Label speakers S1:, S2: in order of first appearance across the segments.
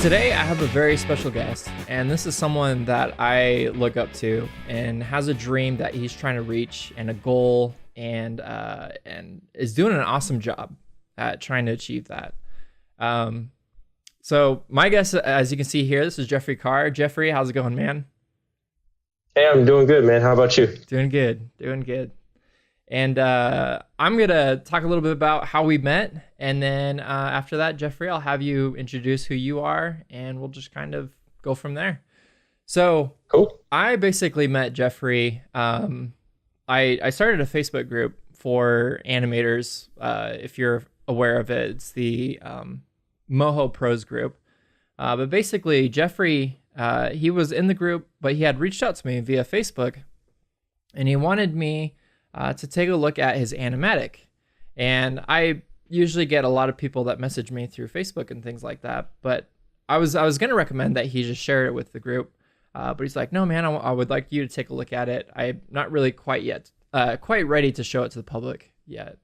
S1: Today I have a very special guest, and this is someone that I look up to and has a dream that he's trying to reach and a goal, and is doing an awesome job at trying to achieve that. So my guest, as you can see here, this is Jeffery Carr. Jeffrey, how's it going, man?
S2: Hey, I'm doing good, man. How about you?
S1: Doing good. And I'm going to talk a little bit about how we met. And then after that, Jeffrey, I'll have you introduce who you are, and we'll just kind of go from there. So
S2: cool.
S1: I basically met Jeffrey. I started a Facebook group for animators. If you're aware of it, it's the Moho Pros group. But basically, Jeffrey, he was in the group, but he had reached out to me via Facebook, and he wanted me to take a look at his animatic. And I usually get a lot of people that message me through Facebook and things like that, but I was going to recommend that he just share it with the group. But he's like, no, man, I would like you to take a look at it. I'm not really quite ready to show it to the public yet.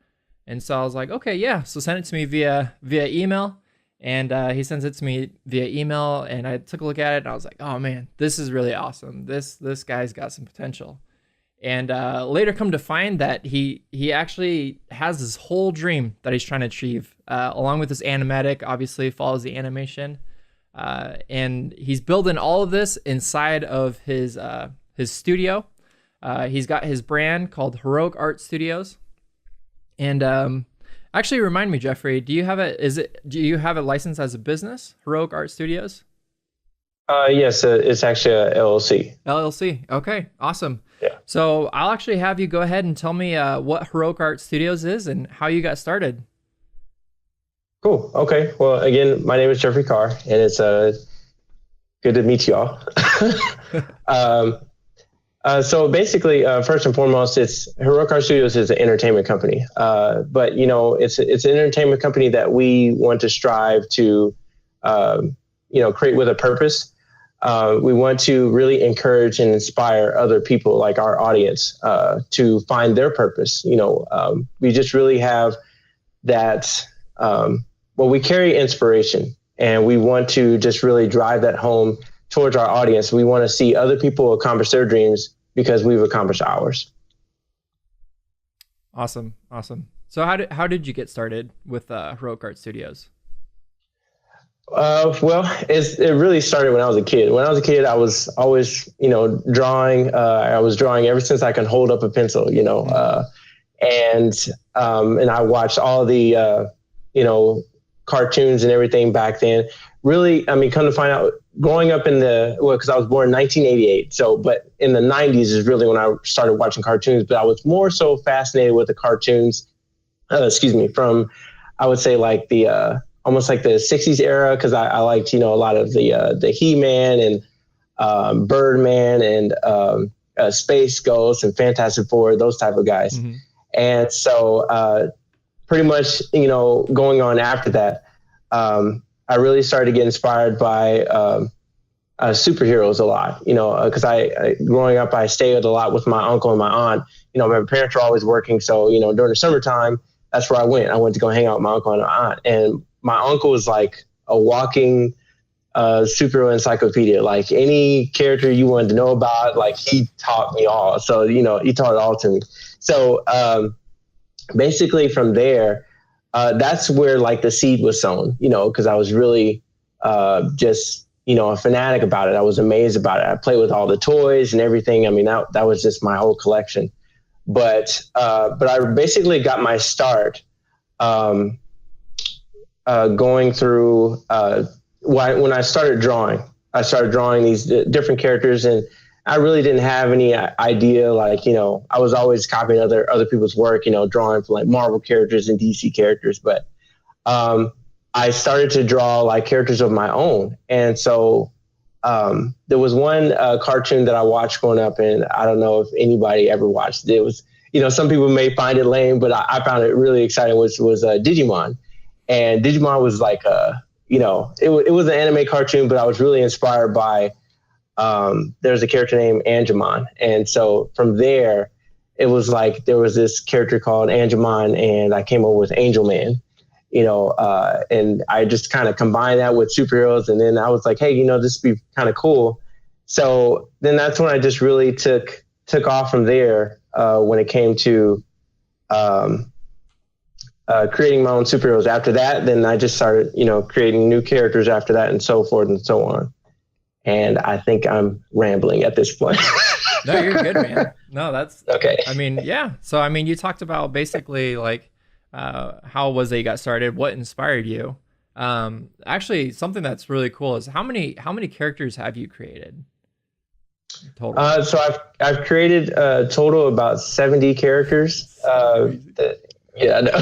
S1: And so I was like, okay, yeah. So send it to me via email. And he sends it to me via email, and I took a look at it, and I was like, oh man, this is really awesome. This guy's got some potential. And later come to find that he actually has this whole dream that he's trying to achieve, along with his animatic, obviously follows the animation. And he's building all of this inside of his studio. He's got his brand called Heroic Art Studios. And actually, remind me, Jeffrey, do you have a license as a business, Heroic Art Studios?
S2: Yes, it's actually a LLC.
S1: LLC. Okay, awesome.
S2: Yeah.
S1: So I'll actually have you go ahead and tell me what Heroic Art Studios is and how you got started.
S2: Cool. Okay. Well, again, my name is Jeffery Carr, and it's good to meet you all. So basically, first and foremost, it's Heroic Art Studios is an entertainment company. But it's an entertainment company that we want to strive to, create with a purpose. We want to really encourage and inspire other people, like our audience, to find their purpose. We just really have that. We carry inspiration, and we want to just really drive that home towards our audience. We want to see other people accomplish their dreams because we've accomplished ours.
S1: Awesome. So how did you get started with Heroic Art Studios?
S2: It really started when I was a kid. When I was a kid, I was always, drawing. I was drawing ever since I can hold up a pencil, and I watched all the, cartoons and everything back then. Really, come to find out, growing up because I was born in 1988. But in the 90s is really when I started watching cartoons. But I was more so fascinated with the cartoons, from, I would say, like the almost like the 60s era, because I liked, a lot of the He-Man and Birdman and Space Ghost and Fantastic Four, those type of guys. Mm-hmm. And so pretty much, going on after that, I really started to get inspired by superheroes a lot, because growing up, I stayed a lot with my uncle and my aunt. My parents were always working. So, during the summertime, that's where I went. I went to go hang out with my uncle and my aunt. And my uncle was like a walking superhero encyclopedia. Like any character you wanted to know about, like he taught me all. So, he taught it all to me. So basically from there, that's where like the seed was sown, because I was really just, a fanatic about it. I was amazed about it. I played with all the toys and everything. That was just my whole collection. But I basically got my start going through when I started drawing. I started drawing these different characters, and I really didn't have any idea. Like, I was always copying other people's work, drawing for like Marvel characters and DC characters. But I started to draw like characters of my own. And so there was one cartoon that I watched growing up, and I don't know if anybody ever watched it. It was, some people may find it lame, but I found it really exciting, which was Digimon. And Digimon was like, it was an anime cartoon, but I was really inspired by, there's a character named Angemon. And so from there, it was like, there was this character called Angemon, and I came up with Angel Man. and I just kind of combined that with superheroes. And then I was like, hey, this would be kind of cool. So then that's when I just really took off from there when it came to creating my own superheroes. After that, then I just started, creating new characters after that and so forth and so on. And I think I'm rambling at this point.
S1: No, you're good, man. No, that's
S2: okay.
S1: I mean, yeah. So, I mean, you talked about basically like how was it you got started, what inspired you. Actually, something that's really cool is how many characters have you created? Total.
S2: So I've created a total of about 70 characters. Yeah, no.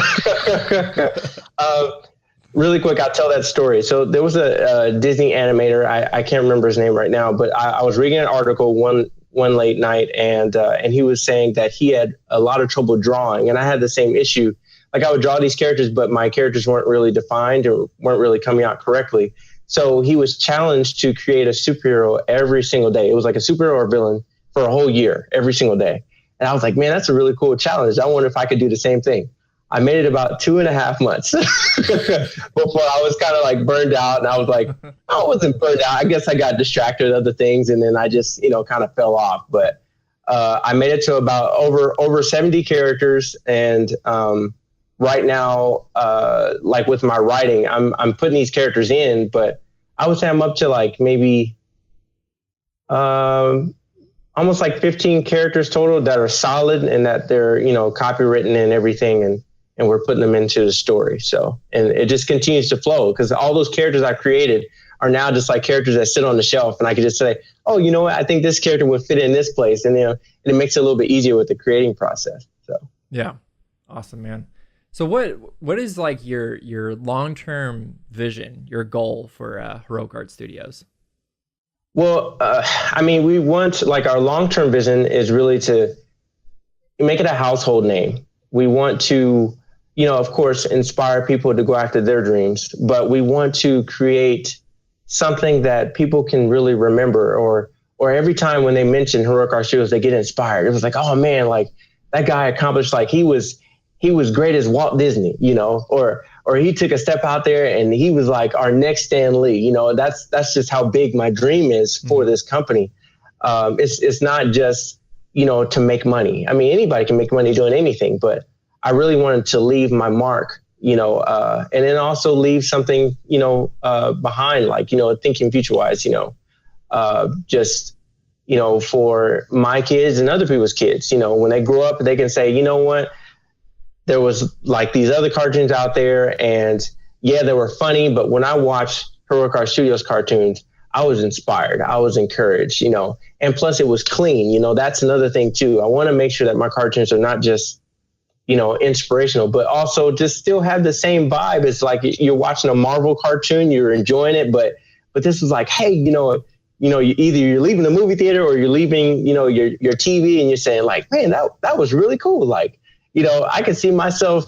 S2: Really quick, I'll tell that story. So there was a Disney animator. I can't remember his name right now, but I was reading an article one late night, and he was saying that he had a lot of trouble drawing, and I had the same issue. Like I would draw these characters, but my characters weren't really defined or weren't really coming out correctly. So he was challenged to create a superhero every single day. It was like a superhero or villain for a whole year, every single day. And I was like, man, that's a really cool challenge. I wonder if I could do the same thing. I made it about 2.5 months before I was kind of like burned out. And I was like, I wasn't burned out. I guess I got distracted with other things. And then I just, kind of fell off. But I made it to about over 70 characters. And right now, like with my writing, I'm putting these characters in, but I would say I'm up to like maybe almost like 15 characters total that are solid and that they're, copywritten and everything. And we're putting them into the story. So, and it just continues to flow because all those characters I created are now just like characters that sit on the shelf. And I can just say, oh, you know what? I think this character would fit in this place. And, and it makes it a little bit easier with the creating process. So,
S1: yeah. Awesome, man. So what is like your long-term vision, your goal for Heroic Art Studios?
S2: Well, we want, like, our long-term vision is really to make it a household name. We want to, of course, inspire people to go after their dreams, but we want to create something that people can really remember, or every time when they mention Heroic Art Studios, they get inspired. It was like, oh man, like that guy accomplished, like he was great as Walt Disney, or he took a step out there and he was like our next Stan Lee. That's just how big my dream is for this company. It's not just, to make money. I mean, anybody can make money doing anything, but I really wanted to leave my mark, and then also leave something, behind, like, thinking future-wise, just, for my kids and other people's kids, when they grow up, they can say, you know what, there was like these other cartoons out there, and yeah, they were funny, but when I watched Heroic Art Studios cartoons, I was inspired. I was encouraged, and plus it was clean. That's another thing too. I want to make sure that my cartoons are not just, inspirational, but also just still have the same vibe. It's like you're watching a Marvel cartoon, you're enjoying it, but this is like, hey, you either you're leaving the movie theater or you're leaving, your TV, and you're saying like, man, that was really cool. Like, I could see myself,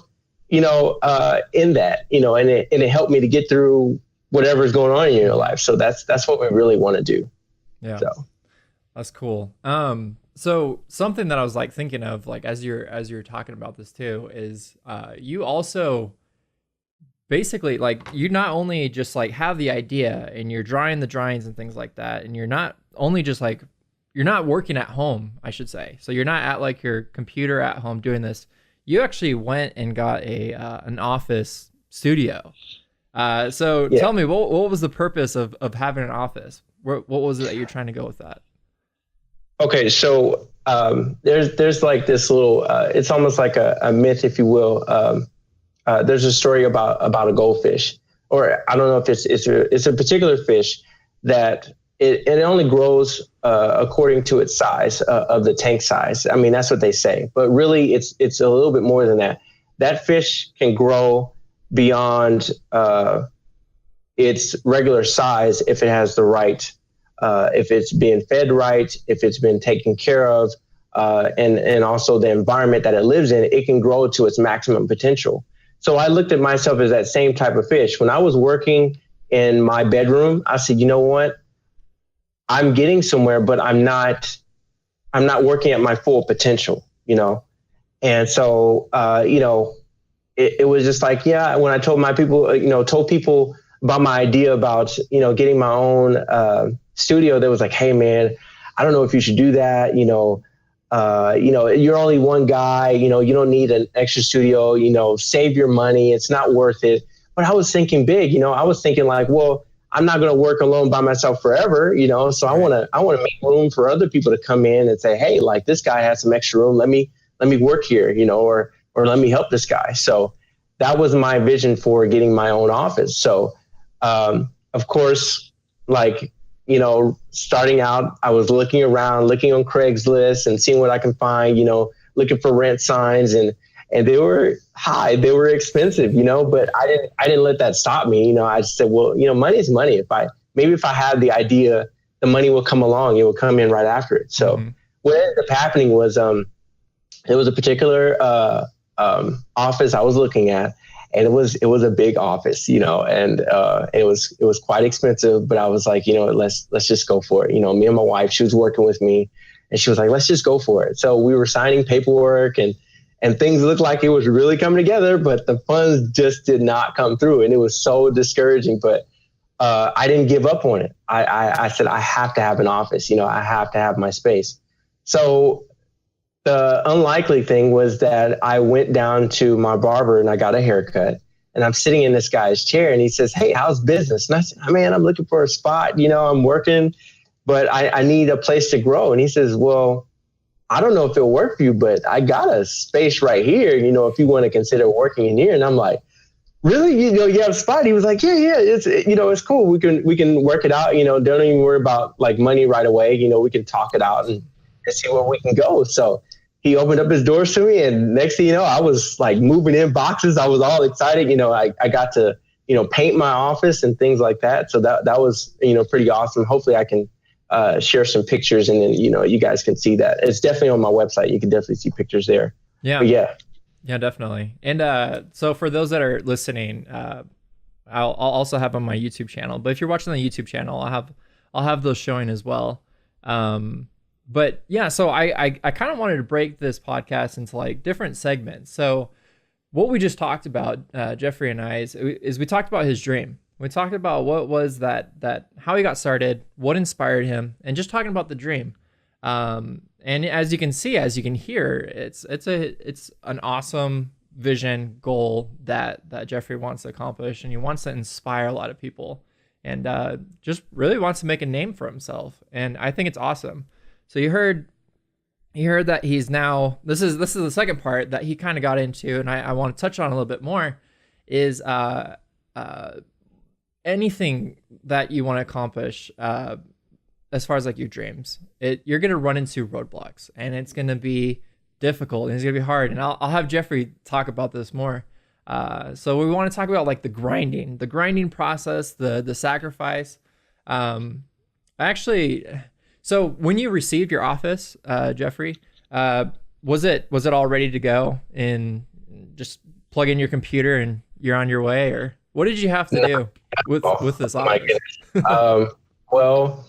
S2: in that, and it helped me to get through whatever's going on in your life. So that's what we really want to do.
S1: Yeah.
S2: So
S1: that's cool. So something that I was like thinking of, like, as you're talking about this too, is you also basically, like, you not only just like have the idea and you're drawing the drawings and things like that, and you're not only just like, you're not working at home, I should say. So you're not at like your computer at home doing this. You actually went and got an office studio. So tell me, what was the purpose of having an office? What was it that you're trying to go with that?
S2: Okay, so there's like this little, it's almost like a myth, if you will. There's a story about a goldfish, or I don't know if it's a particular fish that it only grows according to its size, of the tank size. I mean, that's what they say, but really it's a little bit more than that. That fish can grow beyond its regular size if it has the right, if it's being fed right, if it's been taken care of, and also the environment that it lives in, it can grow to its maximum potential. So I looked at myself as that same type of fish. When I was working in my bedroom, I said, you know what? I'm getting somewhere, but I'm not working at my full potential, And so, it was just like, yeah, when I told my people, told people about my idea about, getting my own studio, they was like, hey man, I don't know if you should do that. You're only one guy, you don't need an extra studio, save your money. It's not worth it. But I was thinking big, I was thinking like, well, I'm not going to work alone by myself forever, so I want to make room for other people to come in and say, hey, like this guy has some extra room. Let me work here, or let me help this guy. So that was my vision for getting my own office. So, of course, like, starting out, I was looking around, looking on Craigslist and seeing what I can find, looking for rent signs, and they were high, they were expensive, but I didn't let that stop me. I just said, well, money is money. If I had the idea, the money will come along, it will come in right after it. So what ended up happening was, there was a particular, office I was looking at, and it was a big office, and it was quite expensive, but I was like, let's just go for it. Me and my wife, she was working with me, and she was like, let's just go for it. So we were signing paperwork, and things looked like it was really coming together, but the funds just did not come through, and it was so discouraging. But I didn't give up on it. I said, I have to have an office. I have to have my space. So the unlikely thing was that I went down to my barber and I got a haircut, and I'm sitting in this guy's chair, and he says, hey, how's business? And I said, man, I'm looking for a spot, I'm working, but I need a place to grow. And he says, well, I don't know if it'll work for you, but I got a space right here, if you want to consider working in here. And I'm like, really? You have a spot? He was like, yeah, it's cool. We can work it out, don't even worry about like money right away. We can talk it out and see where we can go. So he opened up his doors to me, and next thing you know, I was like moving in boxes. I was all excited. I got to, paint my office and things like that. So that was, pretty awesome. Hopefully I can share some pictures, and then, you guys can see that. It's definitely on my website. You can definitely see pictures there.
S1: Yeah.
S2: But yeah.
S1: Yeah, definitely. And so for those that are listening, I'll also have on my YouTube channel, but if you're watching the YouTube channel, I'll have those showing as well. But yeah, so I kind of wanted to break this podcast into like different segments. So what we just talked about, Jeffrey and I, is we talked about his dream. We talked about what was that how he got started, what inspired him, and just talking about the dream. And as you can see, as you can hear, it's an awesome vision, goal that Jeffrey wants to accomplish, and he wants to inspire a lot of people, and just really wants to make a name for himself. And I think it's awesome. So you heard that he's now, this is the second part that he kind of got into, and I want to touch on a little bit more, is anything that you want to accomplish as far as like your dreams. You're going to run into roadblocks, and it's going to be difficult, and it's going to be hard. And I'll have Jeffrey talk about this more. So we want to talk about like the grinding process, the sacrifice. So when you received your office, Jeffrey, was it all ready to go and just plug in your computer and you're on your way, or what did you have to do with this office?
S2: My goodness. Well,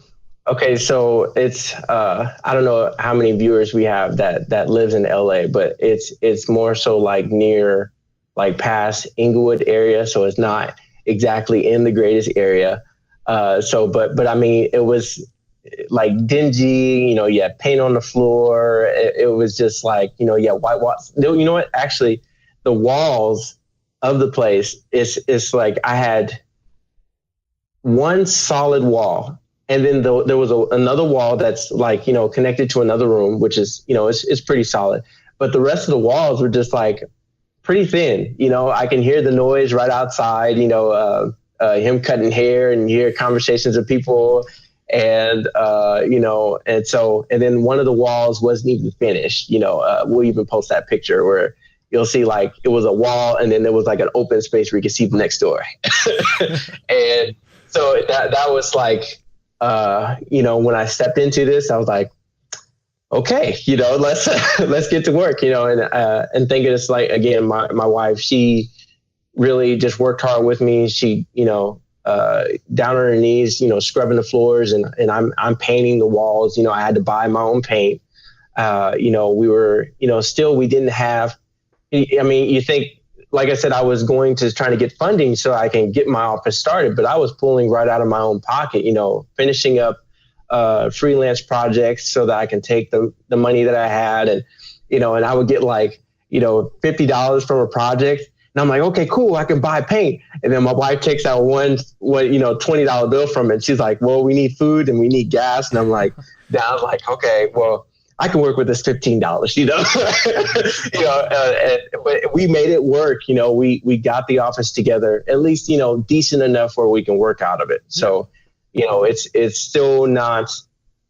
S2: okay, so it's I don't know how many viewers we have that lives in LA, but it's more so like near, like past Inglewood area, so it's not exactly in the greatest area. But I mean, it was like dingy, you had paint on the floor. It was just like, white walls. You know what? Actually, the walls of the place is like, I had one solid wall, and then there was another wall that's like, connected to another room, which is, it's pretty solid. But the rest of the walls were just like pretty thin. I can hear the noise right outside, him cutting hair, and hear conversations of people. And, and then one of the walls wasn't even finished. We'll even post that picture where you'll see like it was a wall, and then there was like an open space where you could see the next door. And so that was like, when I stepped into this, I was like, okay, let's get to work, and thinking it's like, again, my wife, she really just worked hard with me. She, down on her knees, scrubbing the floors, and I'm painting the walls. I had to buy my own paint. We were, still, we didn't have, I mean, you think like I said, I was going to trying to get funding so I can get my office started, but I was pulling right out of my own pocket, finishing up freelance projects so that I can take the money that I had. And, and I would get like, $50 from a project. And I'm like, okay, cool, I can buy paint. And then my wife takes out one $20 bill from it. And she's like, well, we need food and we need gas. And I'm like, okay, well, I can work with this $15, but we made it work. We got the office together, at least, decent enough where we can work out of it. So, it's still not,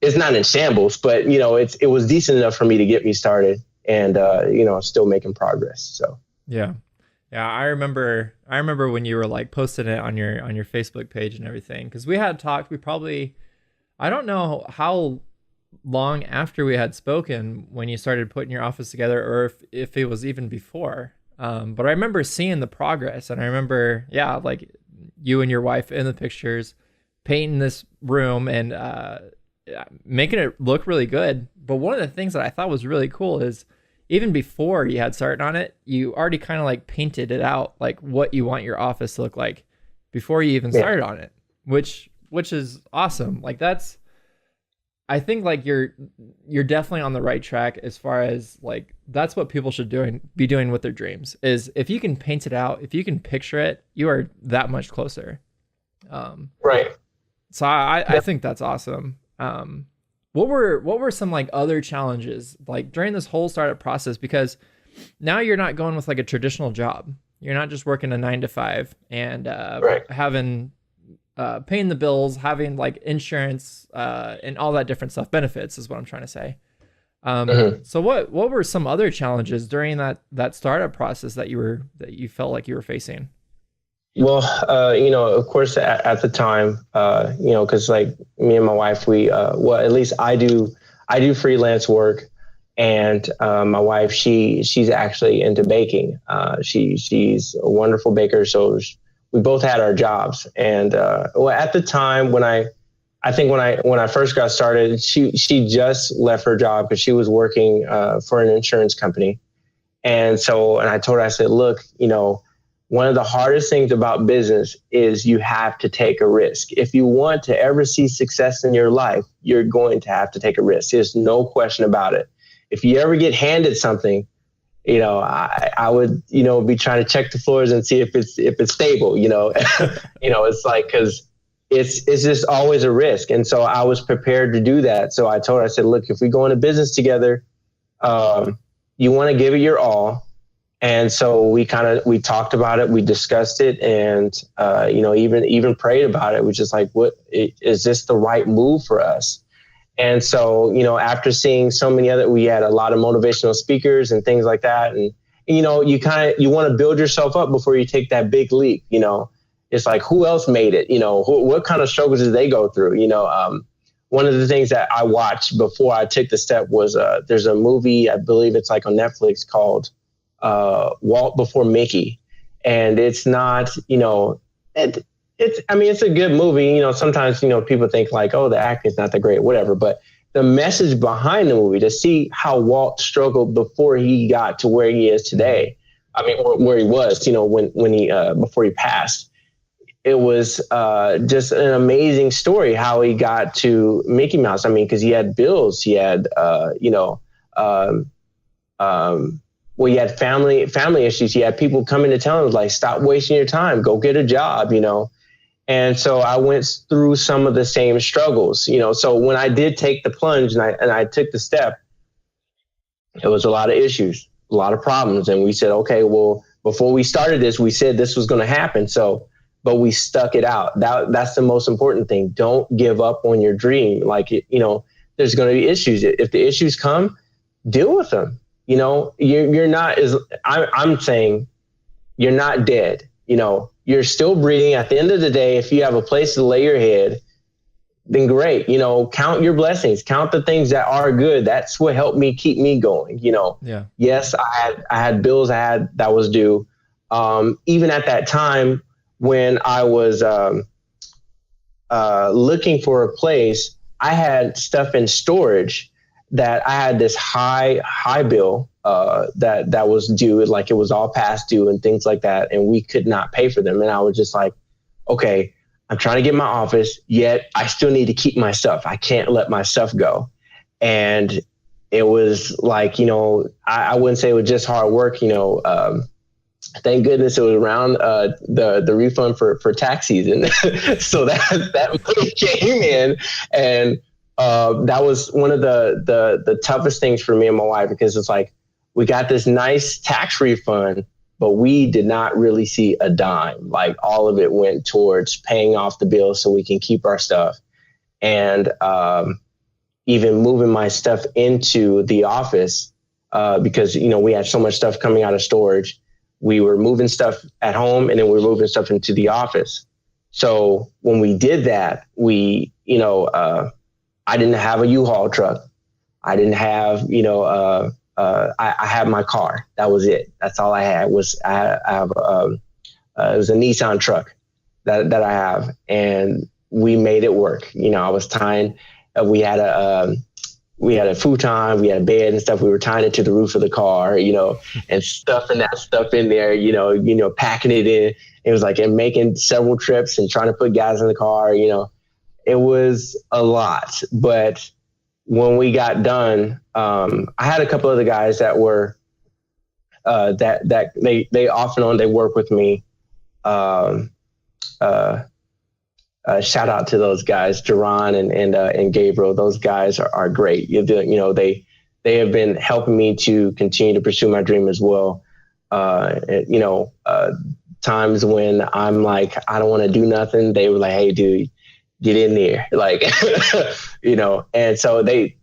S2: it's not in shambles, but it was decent enough for me to get me started and, still making progress. So,
S1: yeah. Yeah. I remember when you were like posting it on your Facebook page and everything, cause we had talked, I don't know how long after we had spoken when you started putting your office together, or if it was even before. But I remember seeing the progress, and I remember, like you and your wife in the pictures, painting this room and making it look really good. But one of the things that I thought was really cool is even before you had started on it, you already kind of like painted it out, like what you want your office to look like before you even started on it, which is awesome. Like I think like you're definitely on the right track as far as like, that's what people should be doing with their dreams, is if you can paint it out, if you can picture it, you are that much closer.
S2: Right.
S1: So I think that's awesome. What were some like other challenges like during this whole startup process? Because now you're not going with like a traditional job. You're not just working a 9 to 5 and having paying the bills, having like insurance and all that different stuff. Benefits is what I'm trying to say. So what were some other challenges during that startup process that you felt like you were facing?
S2: Well, of course, at the time, because like me and my wife, at least I do freelance work, and my wife, she's actually into baking. She's a wonderful baker, so we both had our jobs. And at the time when I first got started, she just left her job because she was working for an insurance company, and I told her, I said, look, one of the hardest things about business is you have to take a risk. If you want to ever see success in your life, you're going to have to take a risk. There's no question about it. If you ever get handed something, I would, be trying to check the floors and see if it's stable, it's like, cause it's just always a risk. And so I was prepared to do that. So I told her, I said, look, if we go into business together, you want to give it your all. And so we talked about it, we discussed it, and, even prayed about it. We just like, what is this the right move for us? And so, after seeing so many we had a lot of motivational speakers and things like that. And, you want to build yourself up before you take that big leap. It's like, who else made it? What kind of struggles did they go through? One of the things that I watched before I took the step was, there's a movie, I believe it's like on Netflix, called Walt Before Mickey. And it's not, it's a good movie. Sometimes, people think like, oh, the acting is not that great, whatever. But the message behind the movie, to see how Walt struggled before he got to where he is today. I mean, where he was, when he, before he passed, it was just an amazing story how he got to Mickey Mouse. I mean, because he had bills, he had, you had family issues. You had people coming to tell him like, stop wasting your time, go get a job, And so I went through some of the same struggles, so when I did take the plunge and I took the step, it was a lot of issues, a lot of problems. And we said, okay, well, before we started this, we said this was going to happen. But we stuck it out. That's the most important thing. Don't give up on your dream. Like, there's going to be issues. If the issues come, deal with them. You're not, I'm saying you're not dead. You're still breathing. At the end of the day, if you have a place to lay your head, then great. Count your blessings, count the things that are good. That's what helped me keep me going.
S1: Yeah.
S2: Yes, I had bills that was due. Even at that time when I was looking for a place, I had stuff in storage that I had this high bill that was due, like it was all past due and things like that, and we could not pay for them. And I was just like, okay, I'm trying to get my office, yet I still need to keep my stuff. I can't let my stuff go. And it was like, I wouldn't say it was just hard work, thank goodness it was around the refund for tax season. So that money came in, and that was one of the toughest things for me and my wife, because it's like, we got this nice tax refund, but we did not really see a dime. Like, all of it went towards paying off the bill so we can keep our stuff. And even moving my stuff into the office, because, we had so much stuff coming out of storage. We were moving stuff at home, and then we were moving stuff into the office. So when we did that, I didn't have a U-Haul truck. I didn't have, I had my car. That was it. That's all I had. It was a Nissan truck that I have, and we made it work. I was tying. We had a futon, we had a bed and stuff. We were tying it to the roof of the car, and stuffing that stuff in there. Packing it in. It was like, and making several trips and trying to put gas in the car. It was a lot, but when we got done, I had a couple of the guys that were that they off and on, they work with me. Shout out to those guys, Jerron and Gabriel. Those guys are great. They have been helping me to continue to pursue my dream as well. Times when I'm like, I don't want to do nothing, they were like, hey, dude, get in there, like, and so they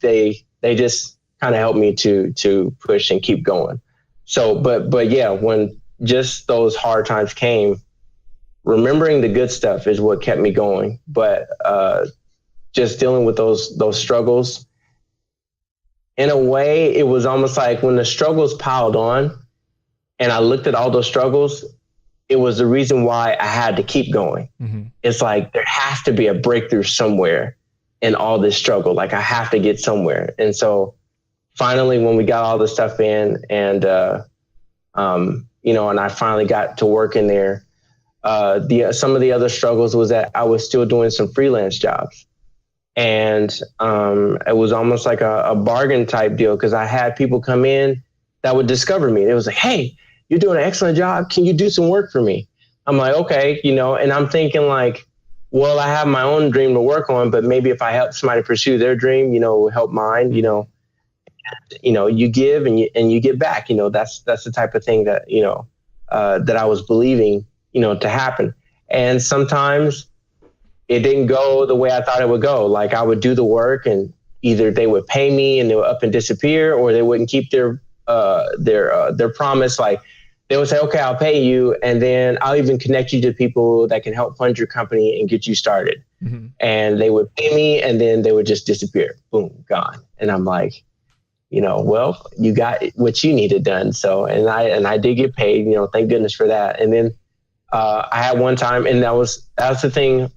S2: just kind of helped me to push and keep going. So, but yeah, when just those hard times came, remembering the good stuff is what kept me going. But just dealing with those struggles, in a way, it was almost like when the struggles piled on and I looked at all those struggles, it was the reason why I had to keep going. Mm-hmm. It's like, there has to be a breakthrough somewhere in all this struggle. Like, I have to get somewhere. And so finally, when we got all the stuff in, and, and I finally got to work in there, some of the other struggles was that I was still doing some freelance jobs. And it was almost like a bargain type deal, because I had people come in that would discover me. It was like, hey, you're doing an excellent job. Can you do some work for me? I'm like, okay, and I'm thinking like, well, I have my own dream to work on, but maybe if I help somebody pursue their dream, help mine, you give and you get back, that's the type of thing that, that I was believing, to happen. And sometimes it didn't go the way I thought it would go. Like, I would do the work, and either they would pay me and they would up and disappear, or they wouldn't keep their promise. Like, they would say, okay, I'll pay you, and then I'll even connect you to people that can help fund your company and get you started. Mm-hmm. And they would pay me, and then they would just disappear. Boom, gone. And I'm like, well, you got what you needed done. So, and I did get paid, thank goodness for that. And then I had one time, and that was the thing.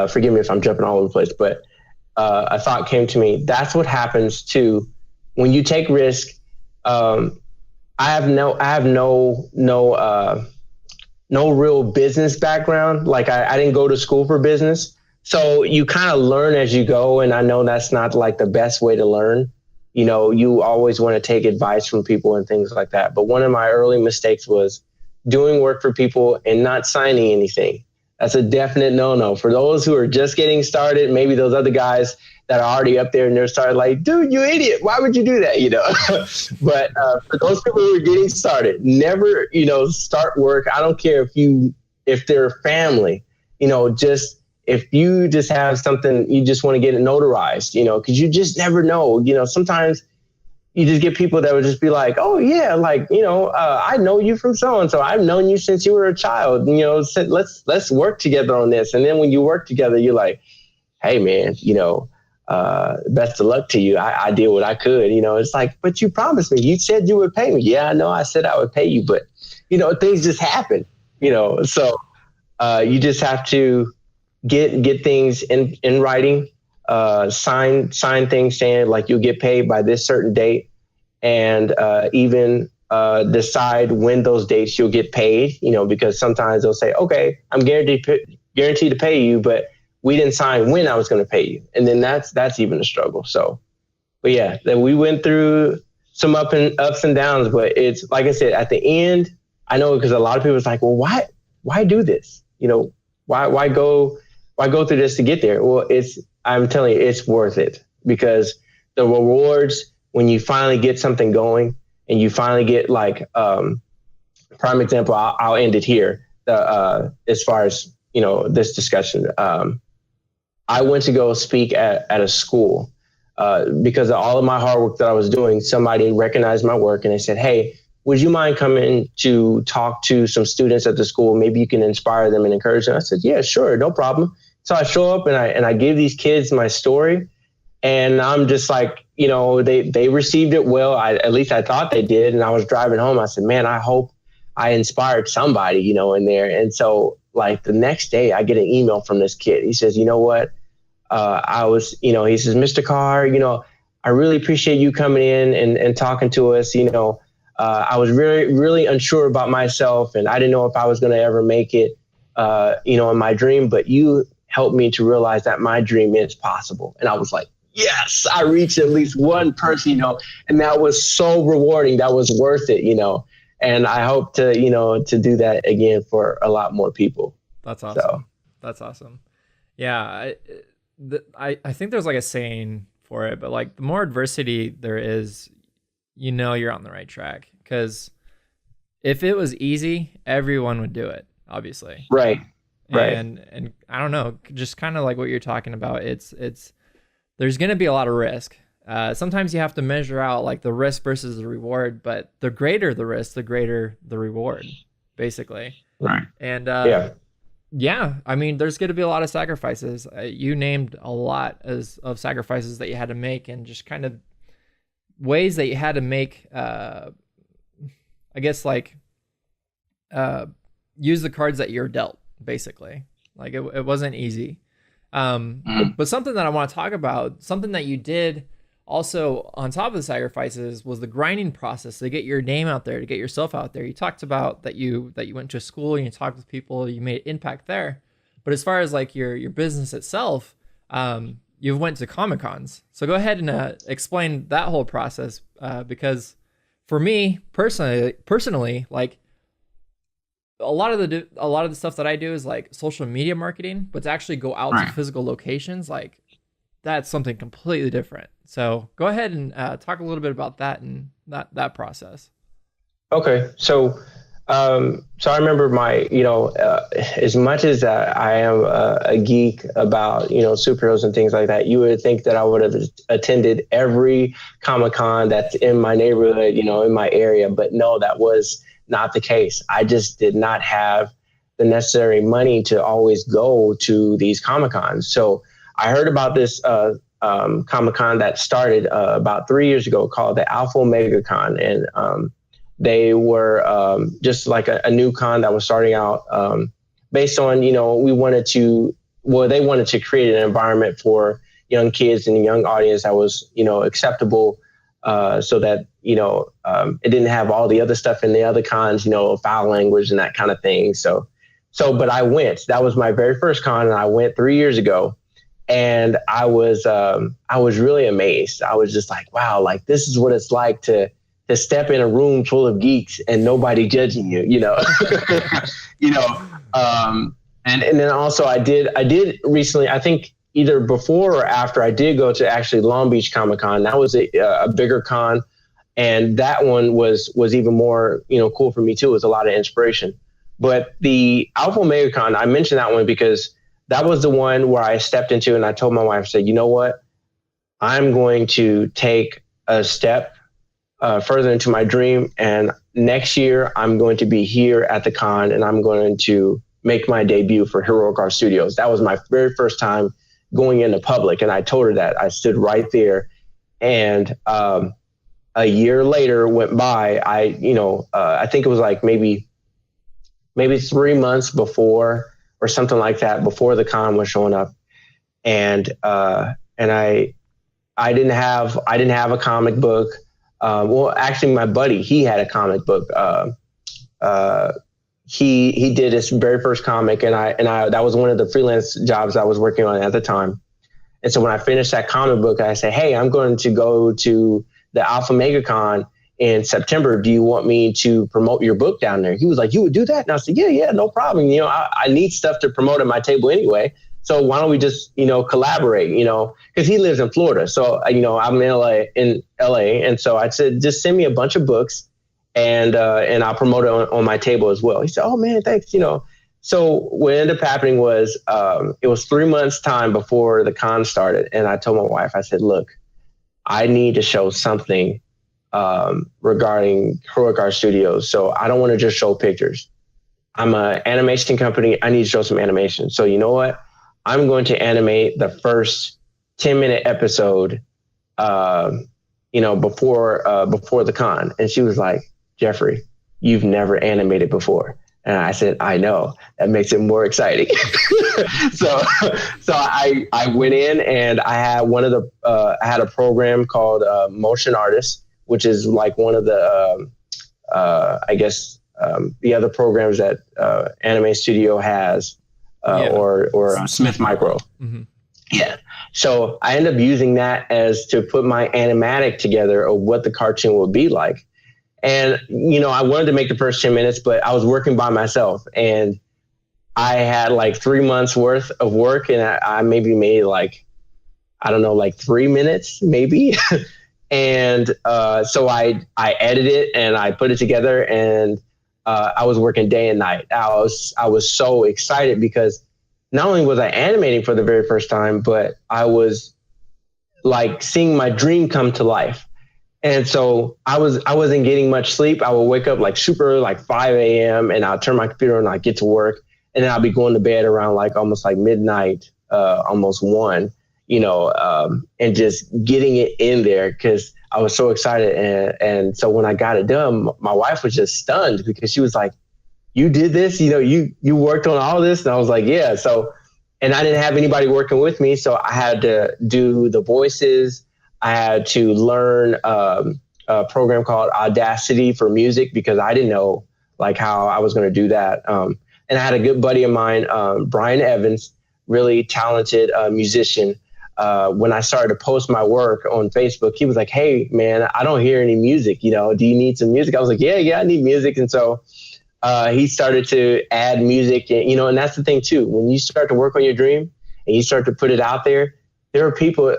S2: Forgive me if I'm jumping all over the place, but a thought came to me. That's what happens too when you take risk. I have no real business background. Like, I didn't go to school for business. So you kind of learn as you go. And I know that's not like the best way to learn. You always want to take advice from people and things like that. But one of my early mistakes was doing work for people and not signing anything. That's a definite no-no. For those who are just getting started, maybe those other guys that are already up there and they're started like, dude, you idiot. Why would you do that? But for those people who are getting started, never, start work. I don't care if they're family, just if you just have something, you just want to get it notarized, because you just never know. Sometimes you just get people that would just be like, oh yeah, like, I know you from so-and-so. I've known you since you were a child, let's work together on this. And then when you work together, you're like, hey man, best of luck to you. I did what I could, it's like, but you promised me, you said you would pay me. Yeah, I know I said I would pay you, but things just happen, so you just have to get things in writing. sign things saying like you'll get paid by this certain date, and even decide when those dates you'll get paid. Because sometimes they'll say, okay, I'm guaranteed to pay you, but we didn't sign when I was going to pay you, and then that's even a struggle. So, but yeah, then we went through some ups and downs, but it's like I said, at the end, I know because a lot of people is like, well, why do this? Why go through this to get there? Well, I'm telling you, it's worth it, because the rewards when you finally get something going and you finally get like, prime example, I'll end it here. As far as, this discussion, I went to go speak at a school, because of all of my hard work that I was doing. Somebody recognized my work and they said, hey, would you mind coming to talk to some students at the school? Maybe you can inspire them and encourage them. I said, yeah, sure, no problem. So I show up and I give these kids my story, and I'm just like, they received it well. At least I thought they did. And I was driving home. I said, man, I hope I inspired somebody, in there. And so like the next day I get an email from this kid. He says, you know what? He says, Mr. Carr, I really appreciate you coming in and talking to us. I was really, really unsure about myself, and I didn't know if I was going to ever make it, in my dream, but you helped me to realize that my dream is possible. And I was like, yes, I reached at least one person, and that was so rewarding. That was worth it, and I hope to, to do that again for a lot more people.
S1: That's awesome. So. That's awesome. Yeah. I think there's like a saying for it, but like the more adversity there is, you're on the right track, because if it was easy, everyone would do it, obviously.
S2: Right.
S1: And I don't know, just kind of like what you're talking about. It's there's going to be a lot of risk. Sometimes you have to measure out like the risk versus the reward, but the greater the risk, the greater the reward, basically.
S2: Right.
S1: And yeah, I mean, there's going to be a lot of sacrifices. You named a lot of sacrifices that you had to make, and just kind of ways that you had to make, I guess, like, use the cards that you're dealt, basically. Like, it wasn't easy. But something that I want to talk about, something that you did also on top of the sacrifices, was the grinding process to get your name out there, to get yourself out there. You talked about that you went to school and you talked with people, you made impact there. But as far as like your business itself, you went to Comic-Cons. So go ahead and explain that whole process, because for me personally, like a lot of the stuff that I do is like social media marketing, but to actually go out to physical locations, like that's something completely different. So go ahead and talk a little bit about that and that process.
S2: Okay. So I remember as much as I am a geek about, superheroes and things like that, you would think that I would have attended every Comic-Con that's in my neighborhood, in my area. But no, that was not the case. I just did not have the necessary money to always go to these Comic-Cons. So I heard about this Comic-Con that started about 3 years ago called the Alpha Omega Con. And they were just like a new con that was starting out based on, they wanted to create an environment for young kids and a young audience that was, acceptable, so that, it didn't have all the other stuff in the other cons, foul language and that kind of thing. But I went. That was my very first con, and I went 3 years ago. And I was really amazed. I was just like, wow, like this is what it's like to step in a room full of geeks and nobody judging you, and then also I did recently, I think either before or after, I did go to actually Long Beach Comic-Con. That was a bigger con. And that one was even more, cool for me too. It was a lot of inspiration. But the Alpha Omega Con, I mentioned that one because that was the one where I stepped into, and I told my wife, I said, you know what? I'm going to take a step further into my dream. And next year, I'm going to be here at the con, and I'm going to make my debut for Heroic Art Studios. That was my very first time going into public. And I told her that. I stood right there. And a year later went by. I think it was like maybe 3 months before or something like that, before the con was showing up. And and I didn't have a comic book. Well, actually, my buddy, he had a comic book. He did his very first comic, and I that was one of the freelance jobs I was working on at the time. And so when I finished that comic book, I said, "Hey, I'm going to go to the Alpha MegaCon in September. Do you want me to promote your book down there?" He was like, "You would do that?" And I said, "Yeah, no problem. You know, I need stuff to promote at my table anyway. So why don't we just, you know, collaborate, you know," because he lives in Florida. So, you know, I'm in LA. And so I said, just send me a bunch of books and I'll promote it on my table as well. He said, "Oh man, thanks." You know, so what ended up happening was, it was 3 months time before the con started. And I told my wife, I said, "Look, I need to show something, regarding Heroic Art Studios. So I don't want to just show pictures. I'm an animation company. I need to show some animation. So you know what? I'm going to animate the first 10-minute episode, you know, before the con." And she was like, "Jeffrey, you've never animated before." And I said, "I know. That makes it more exciting." so I went in and I had I had a program called Motion Artist, which is like one of the, I guess, the other programs that Anime Studio has, or Smith Micro. Mm-hmm. Yeah. So I ended up using that as to put my animatic together of what the cartoon would be like. And, you know, I wanted to make the first 10 minutes, but I was working by myself and I had like 3 months worth of work and I maybe made like, I don't know, like 3 minutes maybe. And so I edited it and I put it together and I was working day and night. I was so excited because not only was I animating for the very first time, but I was like seeing my dream come to life. And so I wasn't getting much sleep. I would wake up like super early, like 5 a.m. and I'll turn my computer on and I'll get to work. And then I'll be going to bed around like almost like midnight, almost 1, you know, and just getting it in there because I was so excited. And so when I got it done, my wife was just stunned because she was like, "You did this? You know, you worked on all this?" And I was like, "Yeah." So, and I didn't have anybody working with me. So I had to do the voices. I had to learn a program called Audacity for music because I didn't know like how I was going to do that. And I had a good buddy of mine, Brian Evans, really talented musician. When I started to post my work on Facebook, he was like, "Hey man, I don't hear any music. You know, do you need some music?" I was like, yeah, I need music. And so he started to add music, and, you know, and that's the thing too. When you start to work on your dream and you start to put it out there, there are people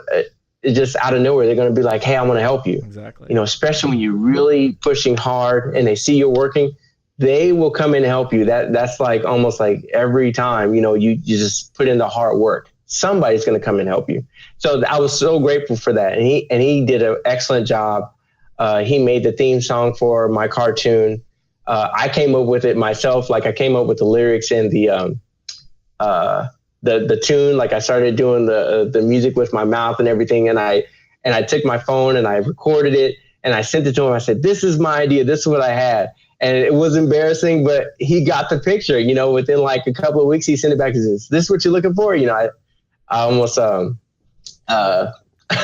S2: just out of nowhere. They're going to be like, "Hey, I want to help you."
S1: Exactly.
S2: You know, especially when you're really pushing hard and they see you're working, they will come in and help you. That's like almost like every time, you know, you just put in the hard work, somebody's going to come and help you. So I was so grateful for that. And he did an excellent job. He made the theme song for my cartoon. I came up with it myself. Like I came up with the lyrics and the tune. Like I started doing the music with my mouth and everything. And I took my phone and I recorded it and I sent it to him. I said, "This is my idea. This is what I had." And it was embarrassing, but he got the picture, you know, within like a couple of weeks, he sent it back. He says, "This is what you're looking for?" You know, I almost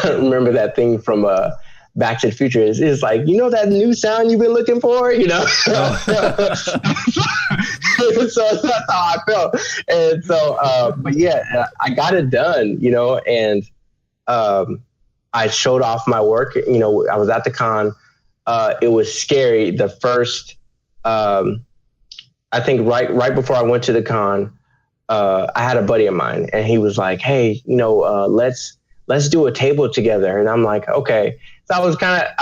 S2: remember that thing from Back to the Future. It's like, you know, that new sound you've been looking for, you know? So that's how I felt. And so, but yeah, I got it done, you know, and I showed off my work. You know, I was at the con. It was scary. The first, I think right before I went to the con, I had a buddy of mine and he was like, "Hey, you know, let's do a table together." And I'm like, "Okay." So I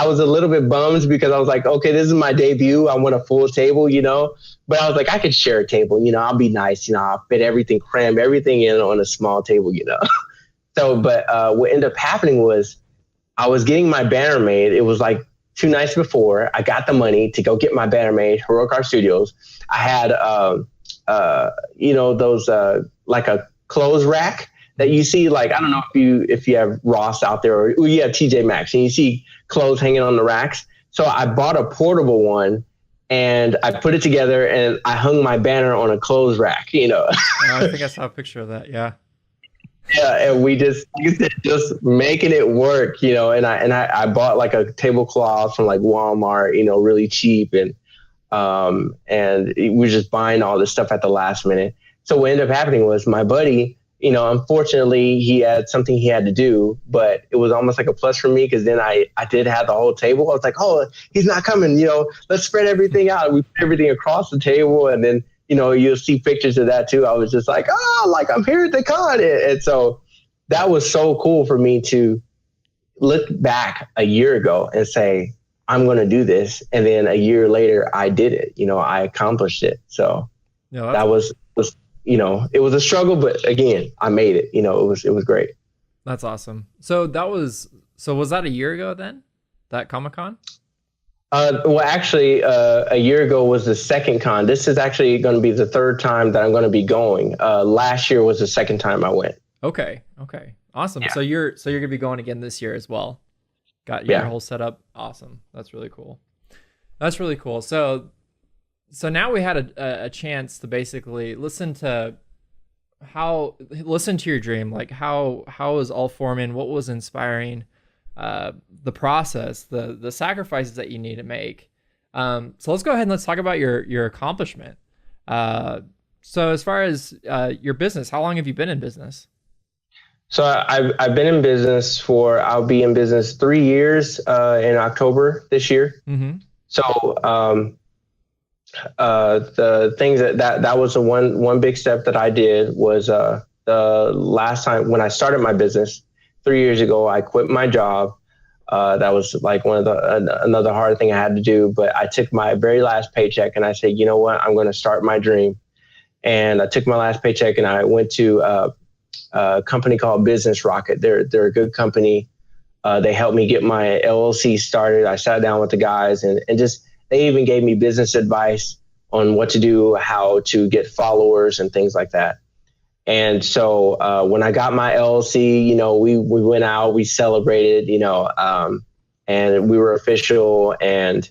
S2: was a little bit bummed because I was like, "Okay, this is my debut. I want a full table, you know," but I was like, I could share a table, you know, I'll be nice, you know, I'll cram everything in on a small table, you know? So, but what ended up happening was I was getting my banner made. It was like 2 nights before I got the money to go get my banner made, Heroic Art Studios. I had, you know, those like a clothes rack that you see, like, I don't know if you have Ross out there or you have TJ Maxx and you see clothes hanging on the racks. So I bought a portable one and I put it together and I hung my banner on a clothes rack, you know.
S1: I think I saw a picture of that. Yeah.
S2: Yeah, and we just, like you said, just making it work, and I bought like a tablecloth from like Walmart, really cheap, and we were just buying all this stuff at the last minute. So what ended up happening was my buddy, unfortunately he had something he had to do, but it was almost like a plus for me because then I did have the whole table. I was like, oh, he's not coming, let's spread everything out. We put everything across the table, and then you'll see pictures of that too. I was just like, oh, like I'm here at the con. And so that was so cool for me to look back a year ago and say, I'm going to do this. And then a year later, I did it. I accomplished it. So that was, it was a struggle, but again, I made it. It was great.
S1: That's awesome. So was that a year ago then, that Comic-Con?
S2: Well, actually, a year ago was the second con. This is actually going to be the third time that I'm going to be going. Last year was the second time I went.
S1: Okay. Awesome. Yeah. So you're going to be going again this year as well. Got your whole setup. Awesome. That's really cool. So now we had a chance to basically listen to your dream. Like how was All Foreman? What was inspiring? The process, the sacrifices that you need to make. So let's go ahead and let's talk about your accomplishment. So as far as your business, how long have you been in business?
S2: So I've been in business I'll be in business 3 years in October this year. Mm-hmm. So the things that was the one big step that I did was the last time when I started my business 3 years ago, I quit my job. That was like another hard thing I had to do, but I took my very last paycheck and I said, you know what, I'm going to start my dream. And I took my last paycheck and I went to a company called Business Rocket. They're a good company. They helped me get my LLC started. I sat down with the guys and just, they even gave me business advice on what to do, how to get followers and things like that. And so when I got my LLC, we went out, we celebrated, and we were official. And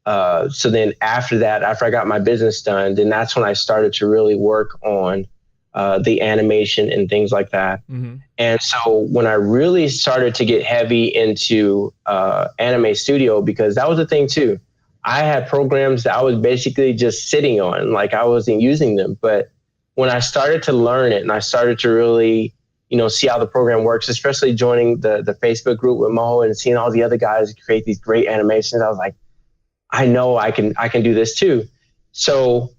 S2: so then after I got my business done, then that's when I started to really work on the animation and things like that. Mm-hmm. And so when I really started to get heavy into Anime Studio, because that was the thing too, I had programs that I was basically just sitting on, like I wasn't using them. But when I started to learn it and I started to really, see how the program works, especially joining the Facebook group with Moho and seeing all the other guys create these great animations, I was like, I know I can do this too. So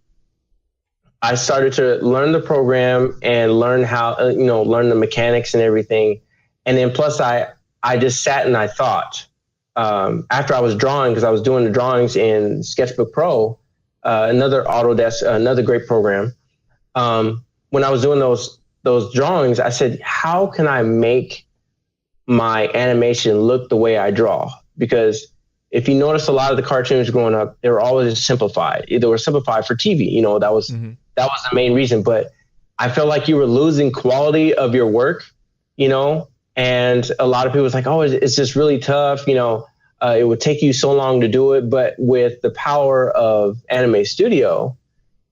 S2: I started to learn the program and learn how, learn the mechanics and everything. And then plus I just sat and I thought, after I was drawing, because I was doing the drawings in Sketchbook Pro, another Autodesk, another great program. When I was doing those drawings, I said, how can I make my animation look the way I draw? Because if you notice, a lot of the cartoons growing up, they were always simplified. They were simplified for TV. That was the main reason. But I felt like you were losing quality of your work, and a lot of people was like, oh, it's just really tough. It would take you so long to do it. But with the power of Anime Studio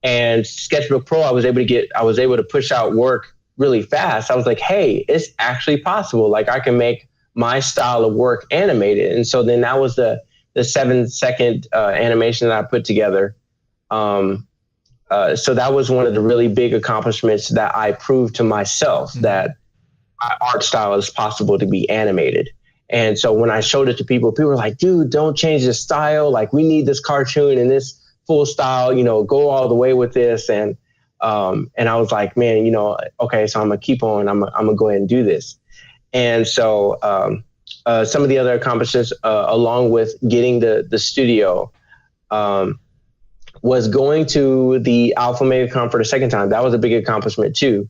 S2: and Sketchbook Pro, I was able to push out work really fast. I was like, hey, it's actually possible. Like I can make my style of work animated. And so then that was the 7-second animation that I put together. So that was one of the really big accomplishments that I proved to myself that my art style is possible to be animated. And so when I showed it to people were like, dude, don't change the style. Like we need this cartoon and this full style, go all the way with this. And I was like, man, okay, so I'm gonna keep on, I'm gonna go ahead and do this. And so some of the other accomplishments, along with getting the studio, was going to the Alpha Mega Con for the second time. That was a big accomplishment too,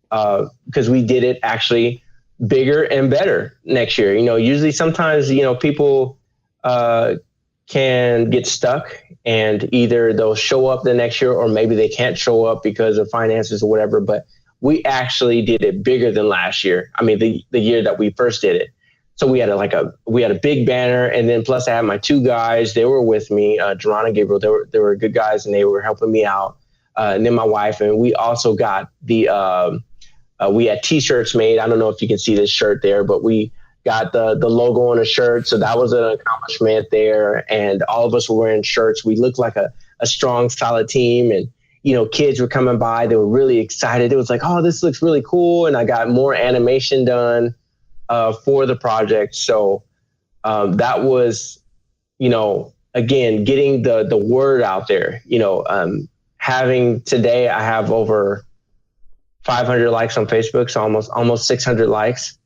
S2: because we did it actually bigger and better next year. Usually sometimes, people can get stuck and either they'll show up the next year or maybe they can't show up because of finances or whatever. But we actually did it bigger than last year. I mean, the year that we first did it. So we had a big banner, and then plus I had my two guys. They were with me, Jerron and Gabriel. They were good guys, and they were helping me out. And then my wife, and we also got the We had t-shirts made. I don't know if you can see this shirt there, but we got the logo on a shirt. So that was an accomplishment there. And all of us were wearing shirts. We looked like a strong, solid team. And, kids were coming by. They were really excited. It was like, oh, this looks really cool. And I got more animation done for the project. So that was, again, getting the word out there, having today, I have over 500 likes on Facebook. So almost 600 likes.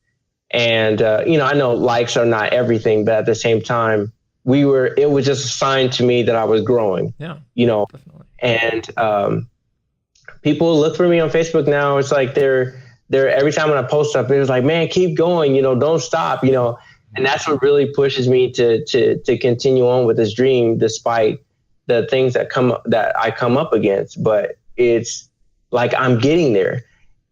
S2: And, I know likes are not everything, but at the same time, it was just a sign to me that I was growing,
S1: definitely.
S2: And people look for me on Facebook now. It's like they're every time when I post stuff, it was like, man, keep going, don't stop, and that's what really pushes me to continue on with this dream, despite the things that I come up against. But it's like, I'm getting there.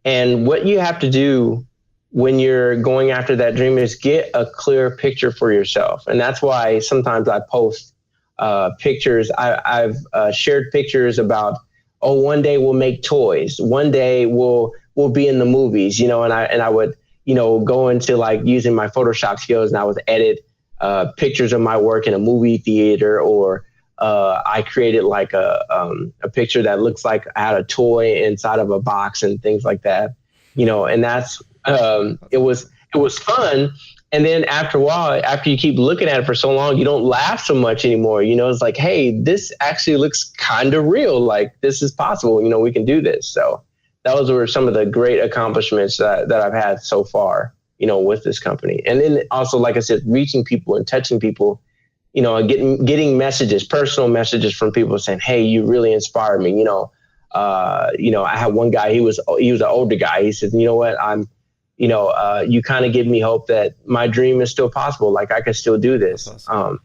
S2: And what you have to do when you're going after that dream is get a clear picture for yourself. And that's why sometimes I post pictures. I've shared pictures about, one day we'll make toys. One day we'll be in the movies, and I would, go into like using my Photoshop skills, and I would edit pictures of my work in a movie theater, or I created like a picture that looks like I had a toy inside of a box and things like that, and that's, it was fun. And then after a while, after you keep looking at it for so long, you don't laugh so much anymore. It's like, hey, this actually looks kind of real. Like, this is possible. We can do this. So those were some of the great accomplishments that I've had so far, with this company. And then also, like I said, reaching people and touching people, and getting messages, personal messages from people saying, hey, you really inspired me. I had one guy, he was an older guy. He said, you know what, you kind of give me hope that my dream is still possible. Like, I can still do this.
S1: Awesome.